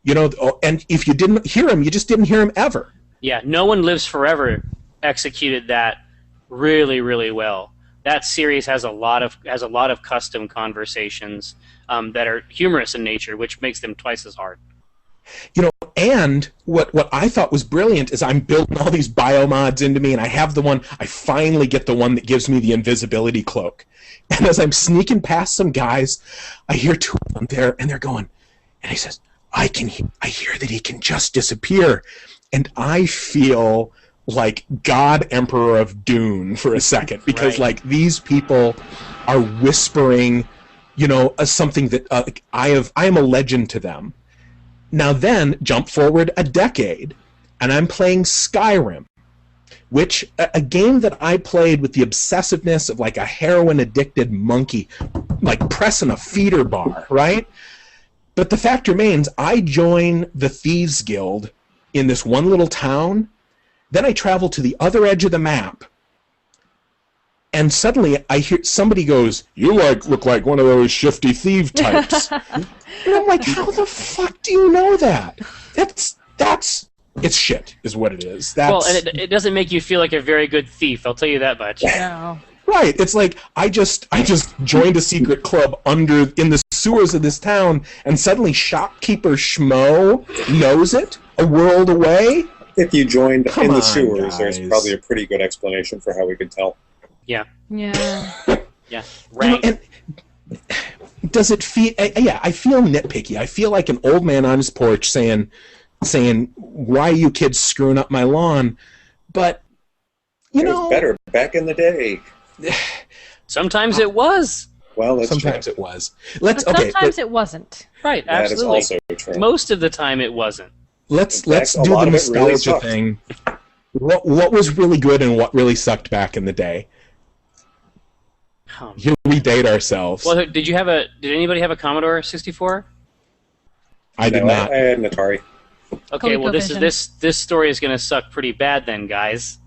[SPEAKER 1] And if you didn't hear him, you just didn't hear him ever.
[SPEAKER 3] Yeah, No One Lives Forever executed that really, really well. That series has a lot of custom conversations that are humorous in nature, which makes them twice as hard.
[SPEAKER 1] And what I thought was brilliant is I'm building all these biomods into me, and I finally get the one that gives me the invisibility cloak. And as I'm sneaking past some guys, I hear two of them there, and they're going, and he says, I hear that he can just disappear. And I feel like God Emperor of Dune for a second, because
[SPEAKER 3] Right.
[SPEAKER 1] these people are whispering, something that I am a legend to them. Now then, jump forward a decade, and I'm playing Skyrim, which a game that I played with the obsessiveness of a heroin-addicted monkey, pressing a feeder bar, right? But the fact remains, I join the Thieves Guild in this one little town, then I travel to the other edge of the map, and suddenly I hear somebody goes, "You look like one of those shifty thief types." And I'm like, how the fuck do you know that? It's shit, is what it is.
[SPEAKER 3] And it doesn't make you feel like a very good thief, I'll tell you that much.
[SPEAKER 2] No.
[SPEAKER 1] Right. It's like I just joined a secret club in the sewers of this town, and suddenly shopkeeper Schmo knows it a world away.
[SPEAKER 4] If you joined in the sewers,
[SPEAKER 1] guys.
[SPEAKER 4] there's probably a pretty good explanation for how we could tell.
[SPEAKER 3] Yeah.
[SPEAKER 2] Yeah.
[SPEAKER 3] Yeah. Right.
[SPEAKER 1] And does it feel? Yeah, I feel nitpicky. I feel like an old man on his porch saying, "Why are you kids screwing up my lawn?" But
[SPEAKER 4] It was better back in the day.
[SPEAKER 3] Sometimes it was.
[SPEAKER 4] Well, that's
[SPEAKER 1] sometimes
[SPEAKER 4] true.
[SPEAKER 1] it was.
[SPEAKER 2] But sometimes it wasn't.
[SPEAKER 3] Right,
[SPEAKER 4] That is
[SPEAKER 3] absolutely.
[SPEAKER 4] also true.
[SPEAKER 3] Most of the time it wasn't.
[SPEAKER 1] Let's
[SPEAKER 4] In fact, a
[SPEAKER 1] do
[SPEAKER 4] lot
[SPEAKER 1] the
[SPEAKER 4] of it really
[SPEAKER 1] nostalgia
[SPEAKER 4] sucked.
[SPEAKER 1] thing. What was really good and what really sucked back in the day? Here we date ourselves.
[SPEAKER 3] Well, did anybody have a Commodore 64?
[SPEAKER 1] I did
[SPEAKER 4] No,
[SPEAKER 1] not.
[SPEAKER 4] I had an Atari.
[SPEAKER 3] Okay, well
[SPEAKER 2] ColecoVision.
[SPEAKER 3] this story is going to suck pretty bad then, guys.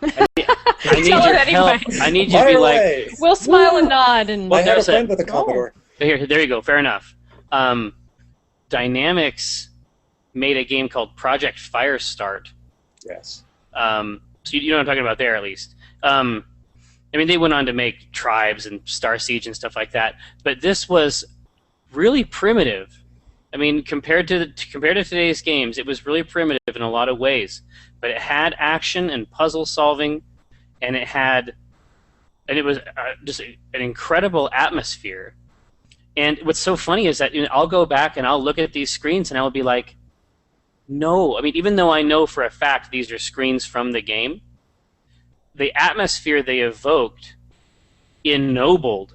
[SPEAKER 3] I need
[SPEAKER 2] Tell
[SPEAKER 3] your
[SPEAKER 2] it
[SPEAKER 3] help.
[SPEAKER 2] anyway.
[SPEAKER 3] I need you to
[SPEAKER 4] Fire
[SPEAKER 3] be like,
[SPEAKER 4] away!
[SPEAKER 2] We'll smile and nod and.
[SPEAKER 3] Well,
[SPEAKER 4] I had a
[SPEAKER 3] there's
[SPEAKER 4] friend with a Commodore.
[SPEAKER 3] there you go, fair enough. Dynamics made a game called Project Firestart.
[SPEAKER 4] Yes.
[SPEAKER 3] So you know what I'm talking about there, at least. I mean, they went on to make Tribes and Star Siege and stuff like that, but this was really primitive. I mean, compared to today's games, it was really primitive in a lot of ways. But it had action and puzzle solving, and it was just an incredible atmosphere. And what's so funny is that I'll go back and I'll look at these screens and I'll be like, no. I mean, even though I know for a fact these are screens from the game, the atmosphere they evoked ennobled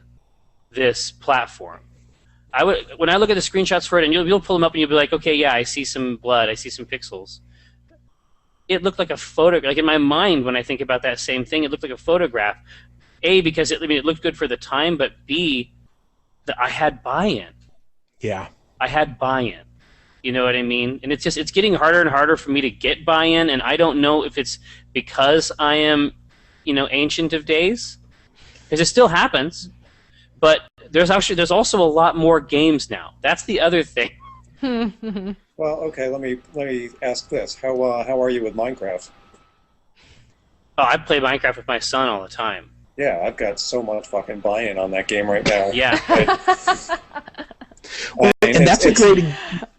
[SPEAKER 3] this platform. When I look at the screenshots for it, and you'll pull them up and you'll be like, okay, yeah, I see some blood, I see some pixels. It looked like a photo. Like in my mind, when I think about that same thing, it looked like a photograph. A, because it looked good for the time, but B, that I had buy-in.
[SPEAKER 1] Yeah.
[SPEAKER 3] I had buy-in. You know what I mean? And it's getting harder and harder for me to get buy-in, and I don't know if it's because I am, ancient of days, because it still happens. But there's also a lot more games now. That's the other thing.
[SPEAKER 4] Well, okay. Let me ask this: How are you with Minecraft?
[SPEAKER 3] Oh, I play Minecraft with my son all the time.
[SPEAKER 4] Yeah, I've got so much fucking buy-in on that game right now.
[SPEAKER 3] Yeah.
[SPEAKER 1] And that's a
[SPEAKER 4] it's
[SPEAKER 1] great.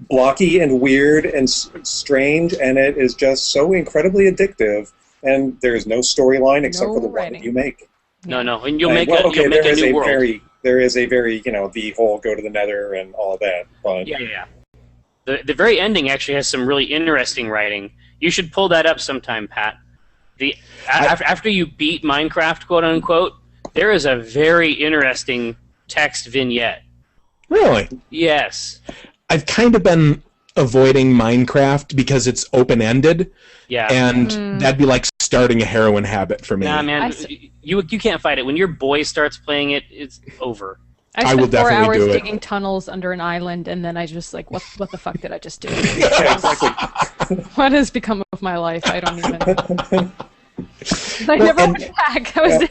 [SPEAKER 4] blocky and weird and strange, and it is just so incredibly addictive. And there's no storyline except
[SPEAKER 2] No
[SPEAKER 4] for the one
[SPEAKER 2] writing.
[SPEAKER 4] that you make.
[SPEAKER 3] No, and you'll
[SPEAKER 4] And,
[SPEAKER 3] make
[SPEAKER 4] well, okay,
[SPEAKER 3] you'll make
[SPEAKER 4] there
[SPEAKER 3] a
[SPEAKER 4] is
[SPEAKER 3] new
[SPEAKER 4] a
[SPEAKER 3] world.
[SPEAKER 4] there is a very the whole go to the Nether and all of that. But
[SPEAKER 3] Yeah. The very ending actually has some really interesting writing. You should pull that up sometime, Pat. After you beat Minecraft, quote unquote, there is a very interesting text vignette.
[SPEAKER 1] Really?
[SPEAKER 3] Yes.
[SPEAKER 1] I've kind of been avoiding Minecraft because it's open-ended,
[SPEAKER 3] Yeah.
[SPEAKER 1] and that'd be like starting a heroin habit for me.
[SPEAKER 3] Nah, man,
[SPEAKER 2] I see.
[SPEAKER 3] you can't fight it. When your boy starts playing it, it's over.
[SPEAKER 2] I
[SPEAKER 1] will
[SPEAKER 2] spent 4
[SPEAKER 1] definitely
[SPEAKER 2] hours
[SPEAKER 1] do it.
[SPEAKER 2] digging tunnels under an island, and then I just like, what the fuck did I just do?
[SPEAKER 4] Yeah, exactly.
[SPEAKER 2] What has become of my life? I don't even know. I
[SPEAKER 1] Well,
[SPEAKER 2] never
[SPEAKER 1] and-
[SPEAKER 2] went back. That was it.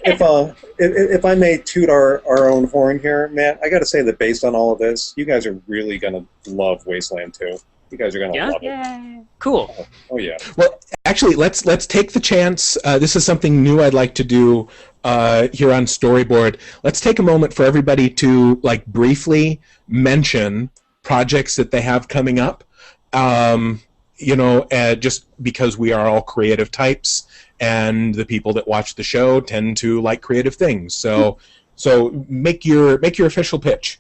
[SPEAKER 4] If I may toot our own horn here, Matt, I got to say that based on all of this, you guys are really going to love Wasteland 2. You guys are going to
[SPEAKER 3] Yeah?
[SPEAKER 4] love it.
[SPEAKER 2] Yay.
[SPEAKER 3] Cool.
[SPEAKER 4] Oh, yeah.
[SPEAKER 1] Well, actually, let's take the chance. This is something new I'd like to do here on Storyboard. Let's take a moment for everybody to like briefly mention projects that they have coming up. Just because we are all creative types, and the people that watch the show tend to like creative things. So make your official pitch.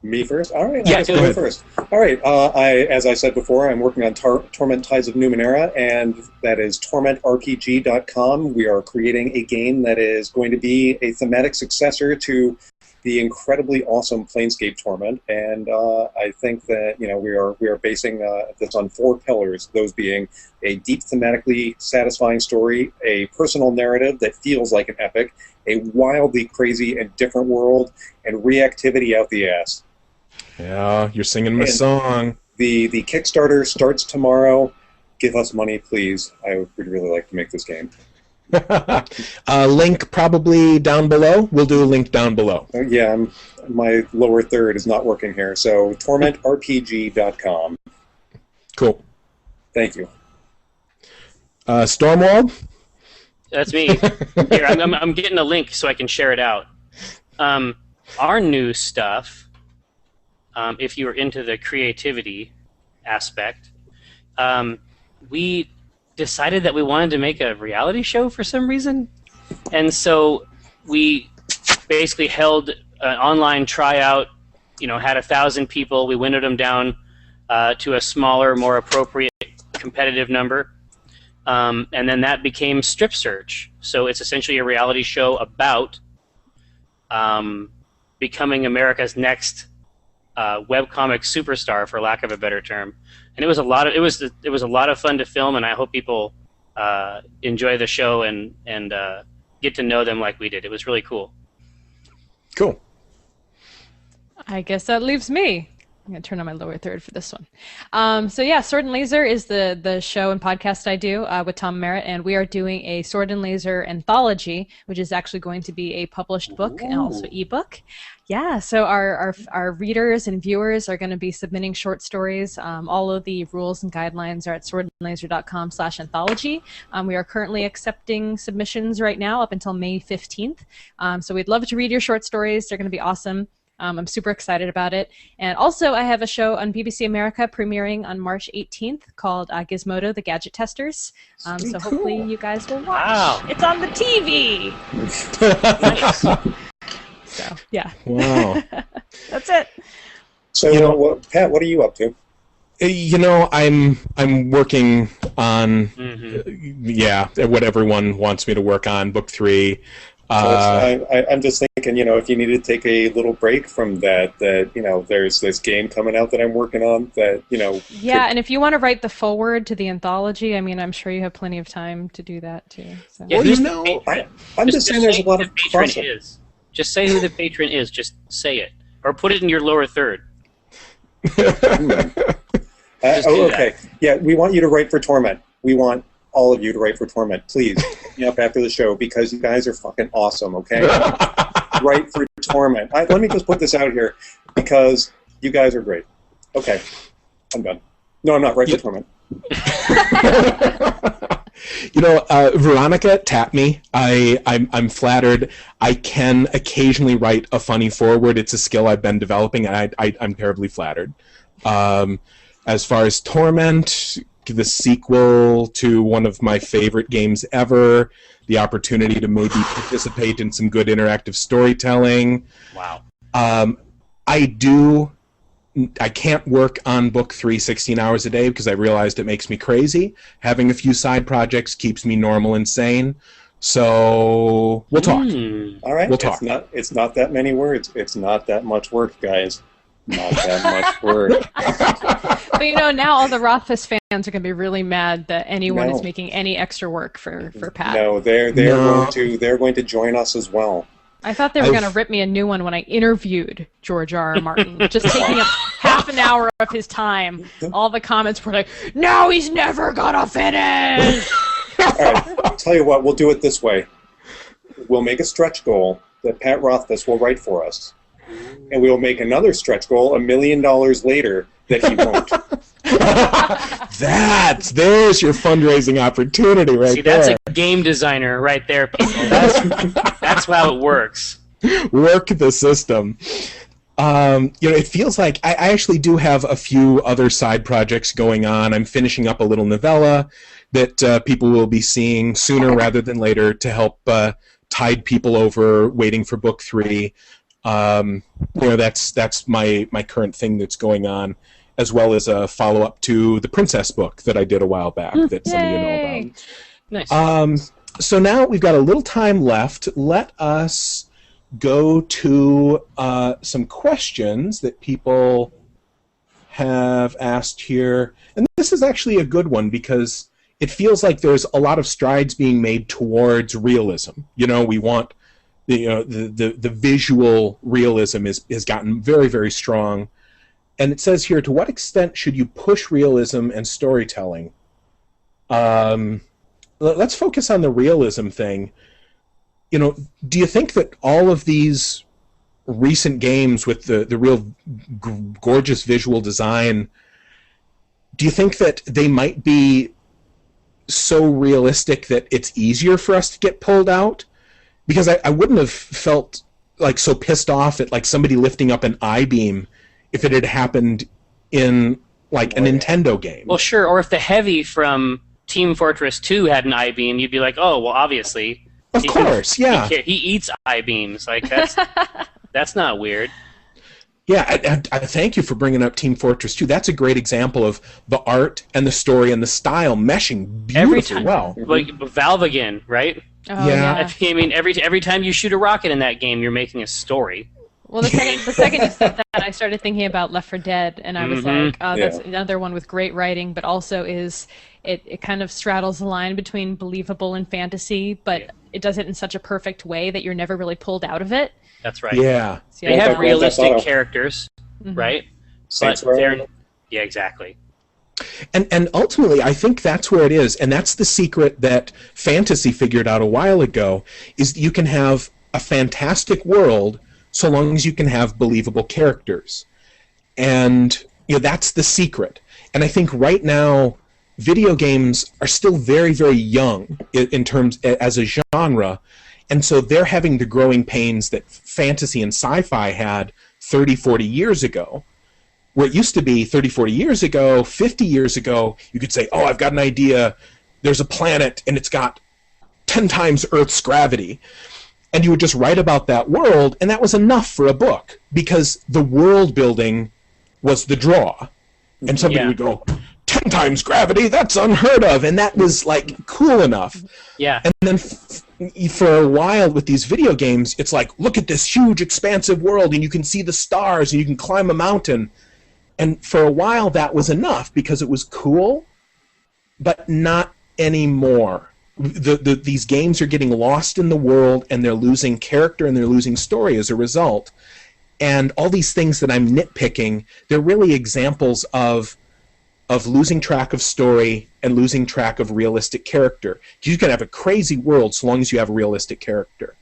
[SPEAKER 4] Me first? All right,
[SPEAKER 1] Yeah,
[SPEAKER 4] I guess
[SPEAKER 1] go
[SPEAKER 4] I'll go
[SPEAKER 1] ahead.
[SPEAKER 4] first. All right, as I said before, I'm working on Torment Tides of Numenera, and that is tormentrpg.com. We are creating a game that is going to be a thematic successor to the incredibly awesome Planescape Torment, and I think that we are basing this on 4 pillars, those being a deep thematically satisfying story, a personal narrative that feels like an epic, a wildly crazy and different world, and reactivity out the ass.
[SPEAKER 1] Yeah, you're singing my
[SPEAKER 4] And-
[SPEAKER 1] song.
[SPEAKER 4] The Kickstarter starts tomorrow. Give us money, please. I would really like to make this game.
[SPEAKER 1] Link probably down below. We'll do a link down below.
[SPEAKER 4] Yeah, my lower third is not working here. So tormentrpg.com.
[SPEAKER 1] Cool.
[SPEAKER 4] Thank you.
[SPEAKER 1] Stormwald?
[SPEAKER 3] That's me. Here, I'm getting a link so I can share it out. Our new stuff, if you were into the creativity aspect, we decided that we wanted to make a reality show for some reason. And so we basically held an online tryout, had 1,000 people. We windowed them down to a smaller, more appropriate competitive number. And then that became Strip Search. So it's essentially a reality show about becoming America's next webcomic superstar, for lack of a better term. And it was a lot of fun to film, and I hope people enjoy the show and get to know them like we did. It was really cool.
[SPEAKER 1] Cool.
[SPEAKER 2] I guess that leaves me. I'm going to turn on my lower third for this one. Sword and Laser is the show and podcast I do with Tom Merritt, and we are doing a Sword and Laser anthology, which is actually going to be a published book and also ebook. Yeah, so our readers and viewers are going to be submitting short stories. All of the rules and guidelines are at swordandlaser.com/anthology. We are currently accepting submissions right now up until May 15th. So we'd love to read your short stories. They're going to be awesome. I'm super excited about it. And also, I have a show on BBC America premiering on March 18th called Gizmodo, the Gadget Testers. So hopefully you guys will watch.
[SPEAKER 3] Wow.
[SPEAKER 2] It's on the TV! So, yeah.
[SPEAKER 1] Wow.
[SPEAKER 2] That's it.
[SPEAKER 4] So, Pat, what are you up to?
[SPEAKER 1] I'm working on
[SPEAKER 3] Mm-hmm.
[SPEAKER 1] what everyone wants me to work on, book 3.
[SPEAKER 4] I'm just thinking, if you need to take a little break from that, there's this game coming out that I'm working on that,
[SPEAKER 2] Yeah, and if you want to write the foreword to the anthology, I'm sure you have plenty of time to do that too. So.
[SPEAKER 3] Yeah,
[SPEAKER 1] Well,
[SPEAKER 3] who's
[SPEAKER 1] you
[SPEAKER 3] the
[SPEAKER 1] know,
[SPEAKER 3] patron?
[SPEAKER 4] I'm just saying there's a lot
[SPEAKER 3] who
[SPEAKER 4] of
[SPEAKER 3] the patron
[SPEAKER 4] crossover.
[SPEAKER 3] is. Just say who the patron is. Just say it. Or put it in your lower third. Just do
[SPEAKER 4] Okay. Yeah, we want you to write for Torment. We want all of you to write for Torment. Please, hit me up after the show because you guys are fucking awesome, okay? Write for Torment. Let me just put this out here because you guys are great. Okay, I'm done. No, I'm not. Write for Torment.
[SPEAKER 1] Veronica tapped me. I'm flattered. I can occasionally write a funny foreword. It's a skill I've been developing, and I'm terribly flattered. As far as Torment, the sequel to one of my favorite games ever, the opportunity to maybe participate in some good interactive storytelling.
[SPEAKER 3] Wow.
[SPEAKER 1] I can't work on book 3 16 hours a day because I realized it makes me crazy. Having a few side projects keeps me normal and sane. So we'll talk.
[SPEAKER 4] All right.
[SPEAKER 1] We'll talk.
[SPEAKER 4] It's not that many words. It's not that much work, guys. Not that much work.
[SPEAKER 2] But now all the Rothfuss fans are going to be really mad that anyone
[SPEAKER 4] No.
[SPEAKER 2] is making any extra work for Pat.
[SPEAKER 4] No, they're
[SPEAKER 1] No.
[SPEAKER 4] going to join us as well.
[SPEAKER 2] I thought they were going to rip me a new one when I interviewed George R.R. Martin, just taking up half an hour of his time. All the comments were like, "No, he's never gonna finish."
[SPEAKER 4] All right, I'll tell you what, we'll do it this way. We'll make a stretch goal that Pat Rothfuss will write for us, and we'll make another stretch goal $1 million later that he won't.
[SPEAKER 1] There's your fundraising opportunity right
[SPEAKER 3] See,
[SPEAKER 1] there.
[SPEAKER 3] that's a game designer right there, people. That's how it works.
[SPEAKER 1] Work the system. It feels like I actually do have a few other side projects going on. I'm finishing up a little novella that people will be seeing sooner rather than later to help tide people over waiting for book 3. That's my current thing that's going on, as well as a follow-up to the Princess book that I did a while back that some of you know about.
[SPEAKER 3] Nice.
[SPEAKER 1] So now we've got a little time left. Let us go to some questions that people have asked here. And this is actually a good one because it feels like there's a lot of strides being made towards realism. We want the visual realism has gotten very, very strong. And it says here, to what extent should you push realism and storytelling? Let's focus on the realism thing. Do you think that all of these recent games with the real gorgeous visual design, do you think that they might be so realistic that it's easier for us to get pulled out? Because I wouldn't have felt like so pissed off at like somebody lifting up an I-beam if it had happened in like a Nintendo game.
[SPEAKER 3] Well, sure. Or if the Heavy from Team Fortress 2 had an I-beam, you'd be like, oh, well, obviously.
[SPEAKER 1] Of course, yeah.
[SPEAKER 3] He eats I-beams. Like, that's not weird.
[SPEAKER 1] Yeah, I thank you for bringing up Team Fortress 2. That's a great example of the art and the story and the style meshing beautifully well.
[SPEAKER 3] Like Valve again, right?
[SPEAKER 2] Oh, yeah.
[SPEAKER 3] I mean, every time you shoot a rocket in that game, you're making a story.
[SPEAKER 2] Well, the second you said that, I started thinking about Left 4 Dead, and I was like, oh, that's another one with great writing, but also it kind of straddles the line between believable and fantasy, but it does it in such a perfect way that you're never really pulled out of it.
[SPEAKER 3] That's right.
[SPEAKER 1] Yeah.
[SPEAKER 2] So,
[SPEAKER 3] They have realistic characters, right?
[SPEAKER 4] Saints
[SPEAKER 3] But
[SPEAKER 4] Row.
[SPEAKER 3] yeah, exactly.
[SPEAKER 1] And ultimately, I think that's where it is, and that's the secret that fantasy figured out a while ago, is that you can have a fantastic world so long as you can have believable characters. And that's the secret. And I think right now, video games are still very, very young in terms as a genre, and so they're having the growing pains that fantasy and sci-fi had 30, 40 years ago. Where it used to be 30, 40 years ago, 50 years ago, you could say, oh, I've got an idea. There's a planet, and it's got 10 times Earth's gravity. And you would just write about that world, and that was enough for a book, because the world building was the draw. And somebody would go, 10 times gravity, that's unheard of, and that was, like, cool enough.
[SPEAKER 3] Yeah.
[SPEAKER 1] And then for a while with these video games, it's like, look at this huge, expansive world, and you can see the stars, and you can climb a mountain. And for a while, that was enough because it was cool, but not anymore. These games are getting lost in the world, and they're losing character and they're losing story as a result. And all these things that I'm nitpicking, they're really examples of losing track of story and losing track of realistic character. You can have a crazy world so long as you have a realistic character.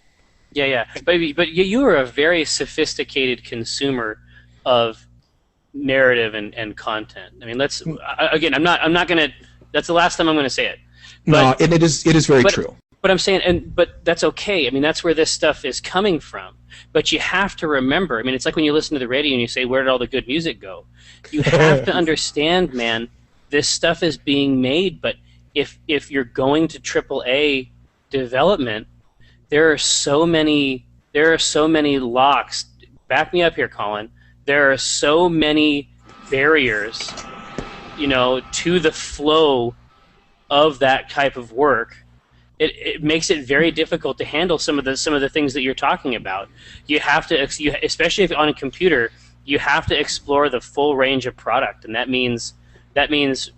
[SPEAKER 3] Yeah. But you are a very sophisticated consumer of narrative and content. I mean, again, I'm not gonna. That's the last time I'm gonna say it. But,
[SPEAKER 1] no, and it is very true.
[SPEAKER 3] But I'm saying, but that's okay. I mean, that's where this stuff is coming from. But you have to remember. I mean, it's like when you listen to the radio and you say, "Where did all the good music go?" You have to understand, man. This stuff is being made, but if you're going to AAA development, there are so many locks. Back me up here, Colin. There are so many barriers, to the flow of that type of work. It makes it very difficult to handle some of the things that you're talking about. You have to, especially if on a computer, you have to explore the full range of product, and that means it means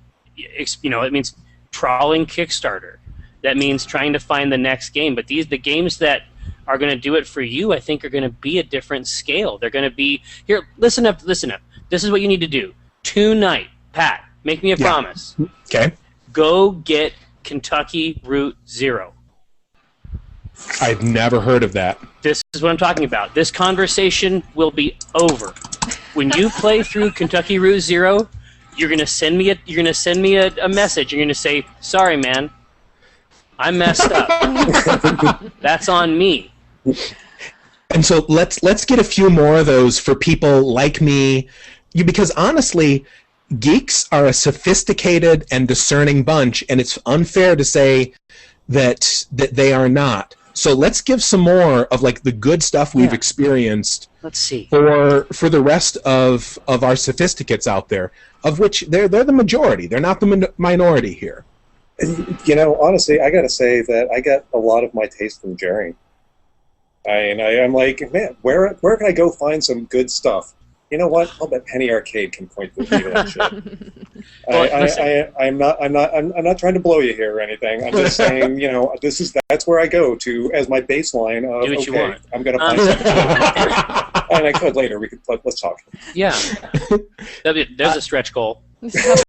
[SPEAKER 3] trawling Kickstarter. That means trying to find the next game. But the games that are going to do it for you, I think, are going to be a different scale. They're going to be, here, listen up. This is what you need to do. Tonight, Pat, make me a promise.
[SPEAKER 1] Okay.
[SPEAKER 3] Go get Kentucky Route Zero.
[SPEAKER 1] I've never heard of that.
[SPEAKER 3] This is what I'm talking about. This conversation will be over. When you play through Kentucky Route Zero, you're gonna send me a message. You're gonna say, "Sorry, man, I messed up. That's on me."
[SPEAKER 1] And so let's get a few more of those for people like me, because honestly, geeks are a sophisticated and discerning bunch, and it's unfair to say that they are not. So let's give some more of like the good stuff we've experienced.
[SPEAKER 3] Let's see.
[SPEAKER 1] For the rest of our sophisticates out there, of which they're the majority. They're not the minority here.
[SPEAKER 4] You know, honestly, I got to say that I get a lot of my taste from Jerry. I'm like, man, where can I go find some good stuff? You know what? I'll bet Penny Arcade can point me to that shit. I'm not trying to blow you here or anything. I'm just saying, you know, that's where I go to as my baseline of,
[SPEAKER 3] Do what you want.
[SPEAKER 4] I'm gonna find something. And I could later. Let's talk.
[SPEAKER 3] Yeah, there's a stretch goal. But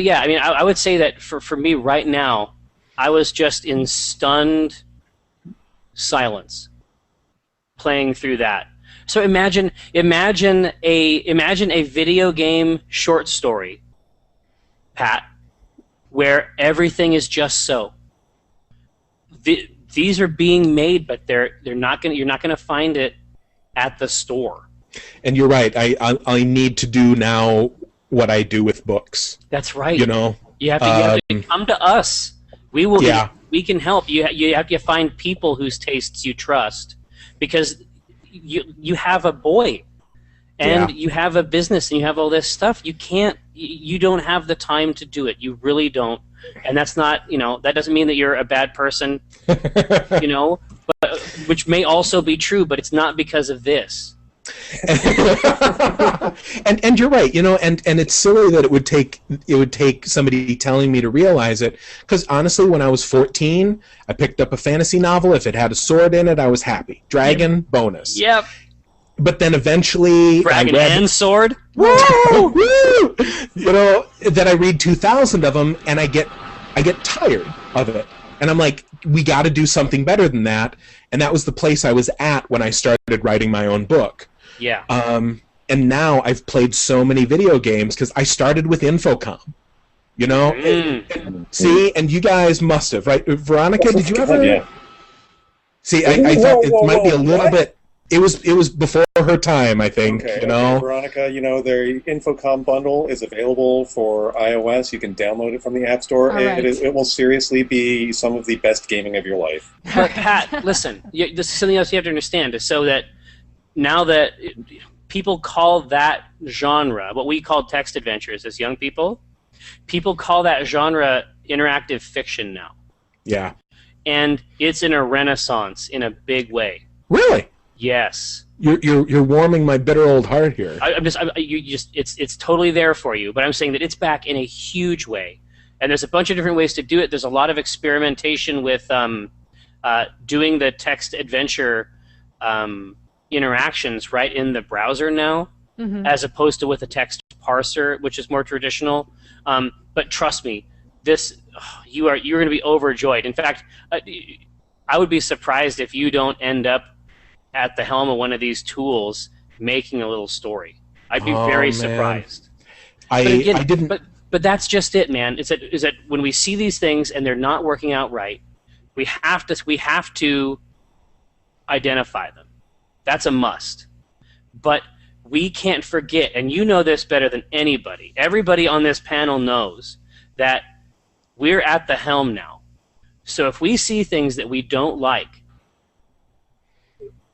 [SPEAKER 3] yeah, I mean, I would say that for me right now, I was just in stunned silence playing through that. So imagine a video game short story, Pat, where everything is just so. These are being made, but you're not gonna find it at the store. And
[SPEAKER 1] you're right. I need to do now what I do with books.
[SPEAKER 3] That's right.
[SPEAKER 1] You know,
[SPEAKER 3] you have to come to us. We will. Yeah. We can help. You have to find people whose tastes you trust, because you have a boy, and you have a business, and you have all this stuff. You don't have the time to do it. You really don't. And that's not, that doesn't mean that you're a bad person, but, which may also be true, but it's not because of this.
[SPEAKER 1] and you're right, and it's silly that it would take somebody telling me to realize it, because honestly, when I was 14, I picked up a fantasy novel. If it had a sword in it, I was happy. Dragon, bonus.
[SPEAKER 3] Yep.
[SPEAKER 1] But then eventually,
[SPEAKER 3] Dragon and sword.
[SPEAKER 1] Woo! Woo! Then I read 2,000 of them, and I get tired of it, and I'm like, we got to do something better than that. And that was the place I was at when I started writing my own book.
[SPEAKER 3] Yeah.
[SPEAKER 1] And now I've played so many video games because I started with Infocom. See, and you guys must have, right? Veronica, did you ever?
[SPEAKER 4] Yeah.
[SPEAKER 1] See, I thought it might be a little bit. It was before her time, I think.
[SPEAKER 4] Okay, Veronica, their Infocom bundle is available for iOS. You can download it from the App Store.
[SPEAKER 2] Right.
[SPEAKER 4] It will seriously be some of the best gaming of your life.
[SPEAKER 3] But Pat, listen, this is something else you have to understand. Is so that now that people call that genre, what we call text adventures as young people call that genre interactive fiction now.
[SPEAKER 1] Yeah.
[SPEAKER 3] And it's in a renaissance in a big way.
[SPEAKER 1] Really?
[SPEAKER 3] Yes.
[SPEAKER 1] You're warming my bitter old heart here.
[SPEAKER 3] It's totally there for you, but I'm saying that it's back in a huge way, and there's a bunch of different ways to do it. There's a lot of experimentation with doing the text adventure interactions right in the browser now, as opposed to with a text parser, which is more traditional. But trust me, you're going to be overjoyed. In fact, I would be surprised if you don't end up at the helm of one of these tools making a little story. I'd be very surprised.
[SPEAKER 1] I didn't.
[SPEAKER 3] But that's just it, man. Is that when we see these things and they're not working out right, we have to identify them. That's a must. But we can't forget, and you know this better than anybody. Everybody on this panel knows that we're at the helm now. So if we see things that we don't like,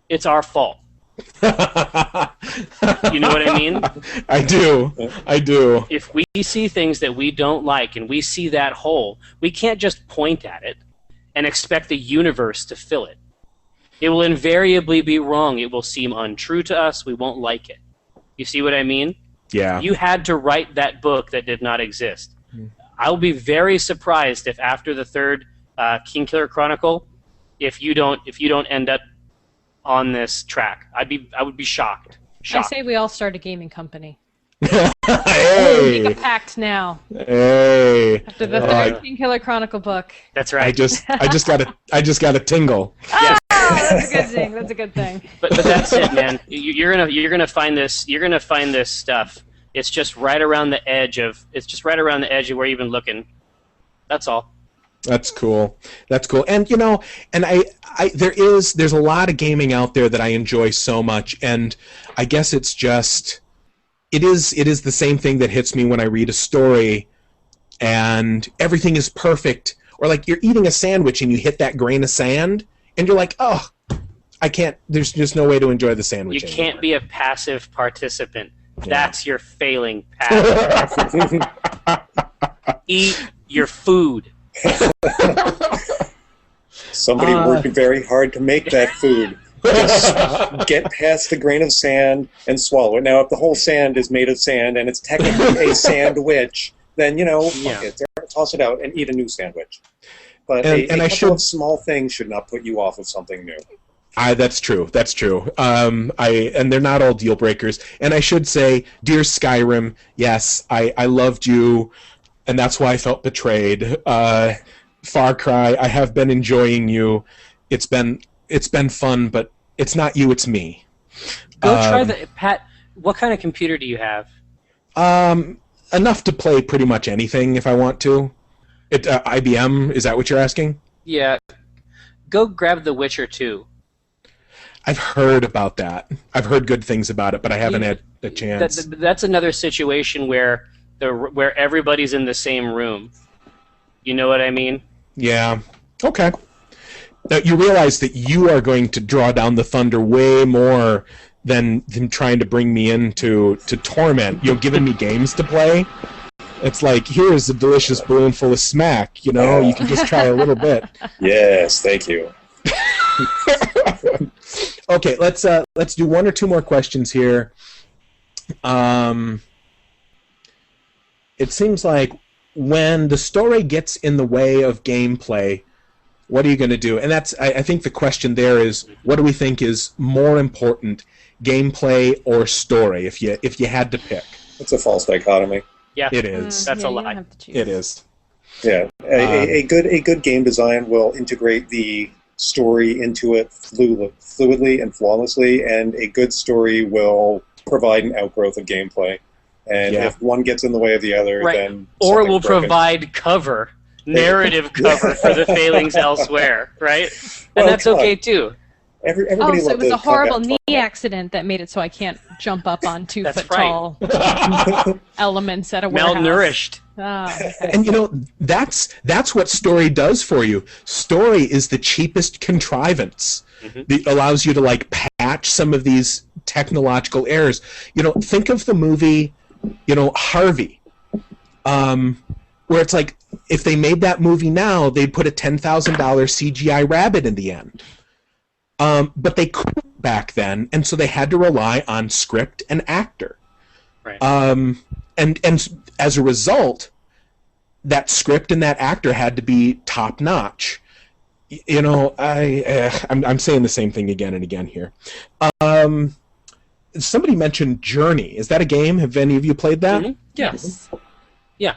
[SPEAKER 3] it's our fault. You know what I mean?
[SPEAKER 1] I do.
[SPEAKER 3] If we see things that we don't like and we see that hole, we can't just point at it and expect the universe to fill it. It will invariably be wrong. It will seem untrue to us. We won't like it. You see what I mean?
[SPEAKER 1] Yeah.
[SPEAKER 3] You had to write that book that did not exist. I'll be very surprised if after the third King Killer Chronicle if you don't end up on this track. I would be shocked.
[SPEAKER 2] I say we all start a gaming company.
[SPEAKER 1] Hey!
[SPEAKER 2] Make a pact now.
[SPEAKER 1] Hey!
[SPEAKER 2] After the third King Killer Chronicle book.
[SPEAKER 3] That's right.
[SPEAKER 1] I just got a tingle.
[SPEAKER 3] Yes.
[SPEAKER 2] That's a good thing. That's a good thing.
[SPEAKER 3] But that's it, man. You're gonna find this. You're gonna find this stuff. It's just right around the edge of. It's just right around the edge of where you've been looking. That's all.
[SPEAKER 1] That's cool. That's cool. And and there's a lot of gaming out there that I enjoy so much, and I guess it's just it is the same thing that hits me when I read a story and everything is perfect, or like you're eating a sandwich and you hit that grain of sand and you're like, "Oh, I can't there's just no way to enjoy the sandwich."
[SPEAKER 3] You
[SPEAKER 1] anymore.
[SPEAKER 3] can't be a passive participant. That's your failing path. Eat your food.
[SPEAKER 4] Somebody worked very hard to make that food. Just get past the grain of sand and swallow it. Now, if the whole sand is made of sand and it's technically a sandwich, then, fuck it, toss it out and eat a new sandwich. But a couple of small things should not put you off of something new.
[SPEAKER 1] That's true. That's true. And they're not all deal breakers. And I should say, dear Skyrim, yes, I loved you, and that's why I felt betrayed. Far Cry, I have been enjoying you. It's been fun, but it's not you, it's me.
[SPEAKER 3] Go try Pat. What kind of computer do you have?
[SPEAKER 1] Enough to play pretty much anything if I want to. IBM, is that what you're asking?
[SPEAKER 3] Yeah. Go grab The Witcher 2.
[SPEAKER 1] I've heard about that. I've heard good things about it, but I haven't had a chance.
[SPEAKER 3] That's another situation where everybody's in the same room. You know what I mean?
[SPEAKER 1] Yeah. Okay. Now, you realize that you are going to draw down the thunder way more than trying to bring me into torment. Giving me games to play. It's like, here is a delicious balloon full of smack. You can just try a little bit.
[SPEAKER 4] Yes, thank you.
[SPEAKER 1] Okay, let's do one or two more questions here. It seems like when the story gets in the way of gameplay, what are you going to do? And that's I think the question there is, what do we think is more important, gameplay or story? If you had to pick,
[SPEAKER 4] it's a false dichotomy.
[SPEAKER 3] Yeah,
[SPEAKER 1] it is.
[SPEAKER 3] That's a lie.
[SPEAKER 1] It is.
[SPEAKER 4] Yeah, a good game design will integrate the story into it fluidly and flawlessly, and a good story will provide an outgrowth of gameplay. And if one gets in the way of the other, then
[SPEAKER 3] or will
[SPEAKER 4] broken.
[SPEAKER 3] Provide cover, narrative cover for the failings elsewhere, right? And that's okay too.
[SPEAKER 4] Everybody
[SPEAKER 2] so it was a horrible knee accident that made it so I can't jump up on 2 foot tall elements at a warehouse.
[SPEAKER 3] Malnourished.
[SPEAKER 2] Okay.
[SPEAKER 1] And that's what story does for you. Story is the cheapest contrivance. That allows you to patch some of these technological errors. Think of the movie, Harvey, where it's like if they made that movie now, they'd put a $10,000 CGI rabbit in the end. But they couldn't back then, and so they had to rely on script and actor.
[SPEAKER 3] Right.
[SPEAKER 1] And as a result, that script and that actor had to be top notch. I'm saying the same thing again and again here. Somebody mentioned Journey. Is that a game? Have any of you played that?
[SPEAKER 3] Mm-hmm.
[SPEAKER 2] Yes.
[SPEAKER 3] Yeah.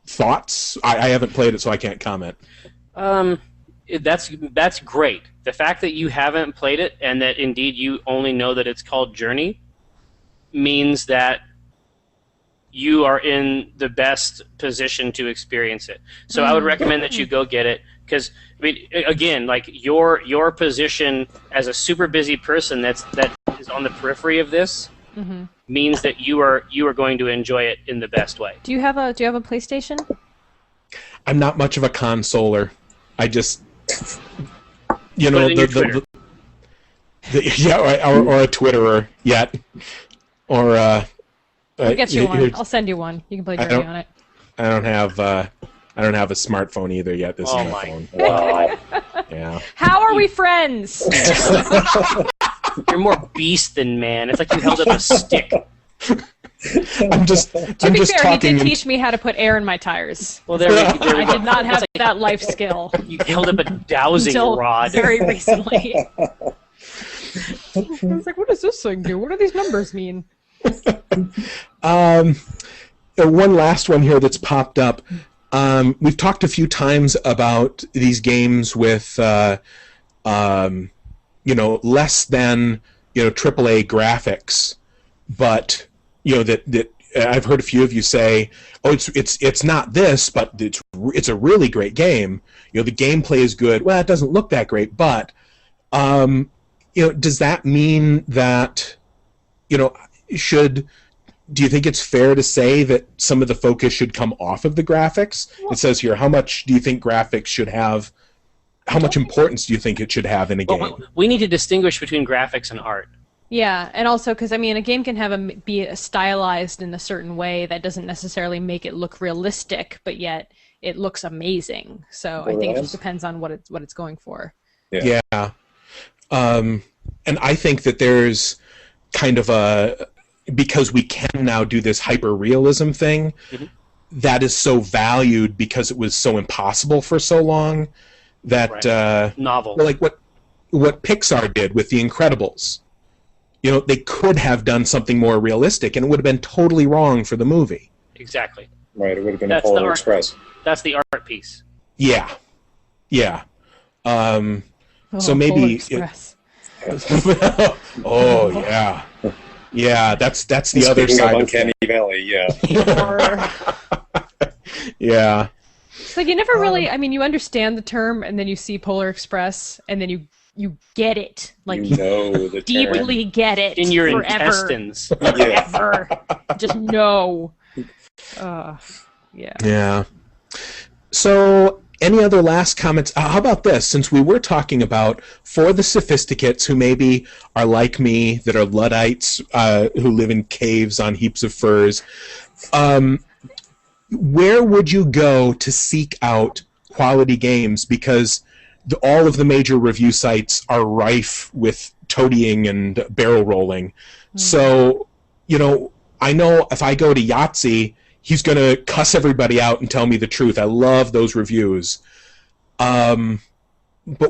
[SPEAKER 1] Thoughts? I haven't played it, so I can't comment.
[SPEAKER 3] That's great. The fact that you haven't played it and that indeed you only know that it's called Journey means that you are in the best position to experience it. So I would recommend that you go get it, because again, your position as a super busy person that is on the periphery of this means that you are going to enjoy it in the best way.
[SPEAKER 2] Do you have a PlayStation?
[SPEAKER 1] I'm not much of a consoler. I just
[SPEAKER 3] Twitter.
[SPEAKER 1] or a Twitterer yet, or
[SPEAKER 2] I'll get you one. I'll send you one. You can play Journey on it.
[SPEAKER 1] I don't have a smartphone either yet. This is my phone.
[SPEAKER 4] Wow.
[SPEAKER 1] Yeah.
[SPEAKER 2] How are we friends?
[SPEAKER 3] You're more beast than man. It's like you held up a stick.
[SPEAKER 1] I'm just
[SPEAKER 2] To be fair,
[SPEAKER 1] talking.
[SPEAKER 2] he did teach me how to put air in my tires.
[SPEAKER 3] Well, there we
[SPEAKER 2] I
[SPEAKER 3] go.
[SPEAKER 2] did not have that life skill
[SPEAKER 3] You held up a dowsing
[SPEAKER 2] until
[SPEAKER 3] rod.
[SPEAKER 2] very recently. I was like, what does this thing do? What do these numbers mean?
[SPEAKER 1] One last one here that's popped up. We've talked a few times about these games with, less than, AAA graphics, but, that I've heard a few of you say, oh, it's not this, but it's a really great game. The gameplay is good. Well, it doesn't look that great, but, does that mean that, do you think it's fair to say that some of the focus should come off of the graphics? It says here, how much do you think graphics should have, how much importance do you think it should have in a game?
[SPEAKER 3] Well, we need to distinguish between graphics and art.
[SPEAKER 2] Yeah, and also because, a game can be stylized in a certain way that doesn't necessarily make it look realistic, but yet it looks amazing. So I think it just depends on what it's going for.
[SPEAKER 1] Yeah. And I think that there's kind of because we can now do this hyper-realism thing, that is so valued because it was so impossible for so long that
[SPEAKER 3] novel.
[SPEAKER 1] Like what Pixar did with The Incredibles. They could have done something more realistic, and it would have been totally wrong for the movie.
[SPEAKER 3] Exactly.
[SPEAKER 4] Right, it would have been a Polar Express.
[SPEAKER 3] That's the art piece.
[SPEAKER 1] Yeah. So maybe. Oh yeah. Yeah, that's the other side
[SPEAKER 4] of Uncanny Valley. Yeah.
[SPEAKER 1] Yeah.
[SPEAKER 2] It's like you never really. You understand the term, and then you see Polar Express, and then you get it, like
[SPEAKER 4] the
[SPEAKER 2] deeply get it
[SPEAKER 3] in your
[SPEAKER 2] forever.
[SPEAKER 3] intestins.
[SPEAKER 2] Forever. Just know.
[SPEAKER 1] Yeah. So, any other last comments? How about this? Since we were talking about, for the sophisticates who maybe are like me, that are Luddites, who live in caves on heaps of furs, where would you go to seek out quality games? Because all of the major review sites are rife with toadying and barrel rolling. So, I know if I go to Yahtzee, he's going to cuss everybody out and tell me the truth. I love those reviews. But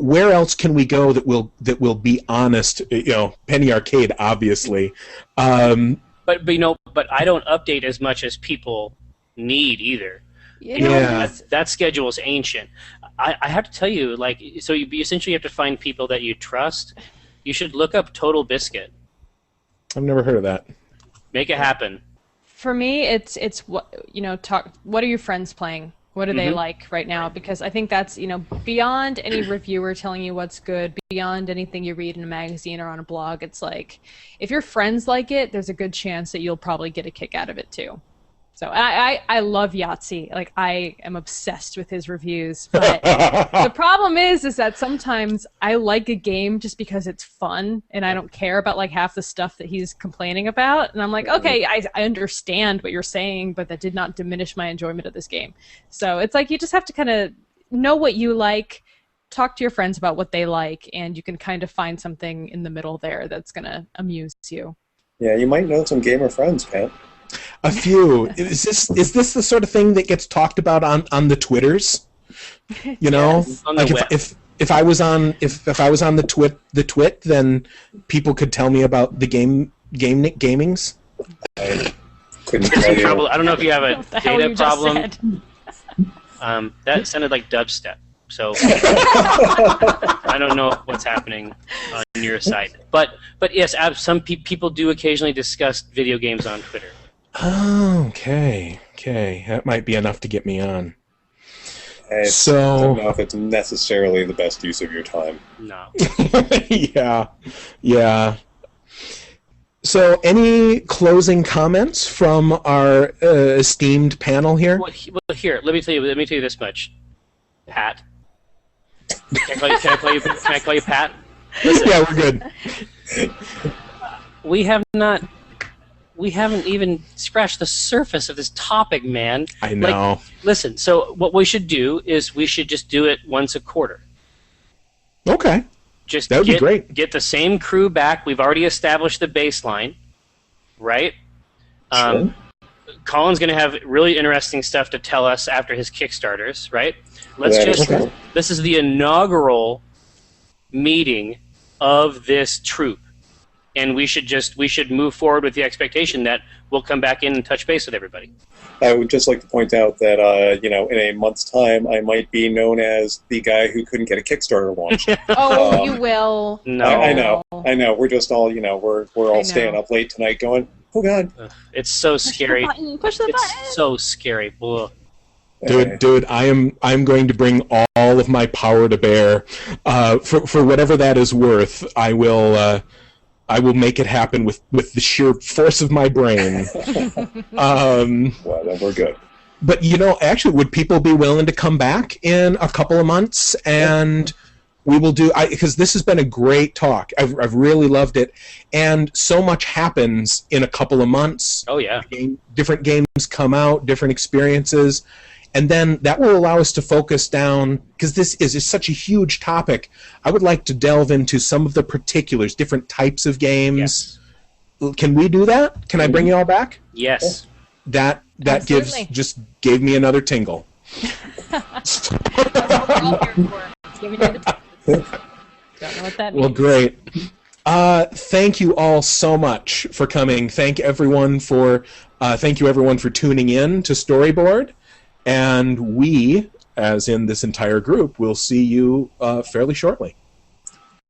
[SPEAKER 1] where else can we go that will be honest? Penny Arcade, obviously.
[SPEAKER 3] But I don't update as much as people need either. That schedule is ancient. I have to tell you, so you essentially have to find people that you trust. You should look up Total Biscuit.
[SPEAKER 1] I've never heard of that.
[SPEAKER 3] Make it happen.
[SPEAKER 2] For me, it's what what are your friends playing? What do they like right now? Because I think that's beyond any reviewer telling you what's good, beyond anything you read in a magazine or on a blog. It's like if your friends like it, there's a good chance that you'll probably get a kick out of it too. So I love Yahtzee. I am obsessed with his reviews. But the problem is that sometimes I like a game just because it's fun, and I don't care about half the stuff that he's complaining about. And I'm like, okay, I understand what you're saying, but that did not diminish my enjoyment of this game. So it's like you just have to kind of know what you like, talk to your friends about what they like, and you can kind of find something in the middle there that's going to amuse you.
[SPEAKER 4] Yeah, you might know some gamer friends, Pat.
[SPEAKER 1] A few. Is this the sort of thing that gets talked about on the Twitters?
[SPEAKER 3] Yes. On the web.
[SPEAKER 1] If I was on the twit, then people could tell me about the gamings.
[SPEAKER 4] I couldn't tell you.
[SPEAKER 3] I don't know if you have a data problem. That sounded like dubstep. So I don't know what's happening on your side. But yes, some people do occasionally discuss video games on Twitter.
[SPEAKER 1] Oh, okay. That might be enough to get me on.
[SPEAKER 4] I don't know if it's necessarily the best use of your time.
[SPEAKER 3] No.
[SPEAKER 1] Yeah. So, any closing comments from our esteemed panel here?
[SPEAKER 3] Well, here, let me tell you this much, Pat. Can I call you Pat? Listen,
[SPEAKER 1] yeah, we're good.
[SPEAKER 3] We haven't even scratched the surface of this topic, man.
[SPEAKER 1] I know.
[SPEAKER 3] Listen, so what we should do is we should just do it once a quarter.
[SPEAKER 1] Okay.
[SPEAKER 3] That would
[SPEAKER 1] be great.
[SPEAKER 3] Get the same crew back. We've already established the baseline, right? Colin's going to have really interesting stuff to tell us after his Kickstarters, right? This is the inaugural meeting of this troupe, and we should move forward with the expectation that we'll come back in and touch base with everybody.
[SPEAKER 4] I would just like to point out that in a month's time, I might be known as the guy who couldn't get a Kickstarter launched.
[SPEAKER 2] You will.
[SPEAKER 3] No,
[SPEAKER 4] I know. We're just all we're all staying up late tonight, going, oh God,
[SPEAKER 3] it's so scary.
[SPEAKER 2] Push the button.
[SPEAKER 3] It's so scary. Ugh.
[SPEAKER 1] Dude, I'm going to bring all of my power to bear. For whatever that is worth, I will make it happen with the sheer force of my brain.
[SPEAKER 4] well, then we're good.
[SPEAKER 1] But actually, would people be willing to come back in a couple of months and we will do? Because this has been a great talk. I've really loved it, and so much happens in a couple of months.
[SPEAKER 3] Oh yeah,
[SPEAKER 1] different games come out, different experiences. And then that will allow us to focus down, because this is such a huge topic. I would like to delve into some of the particulars, different types of games. Yes. Can we do that? Can I bring you all back?
[SPEAKER 3] Yes.
[SPEAKER 1] That just gave me another tingle.
[SPEAKER 2] That's what we're all here for. Give me another tingle. Don't know what that means.
[SPEAKER 1] Well, great. Thank you all so much for coming. Thank you everyone for tuning in to Storyboard. And we, as in this entire group, will see you fairly shortly.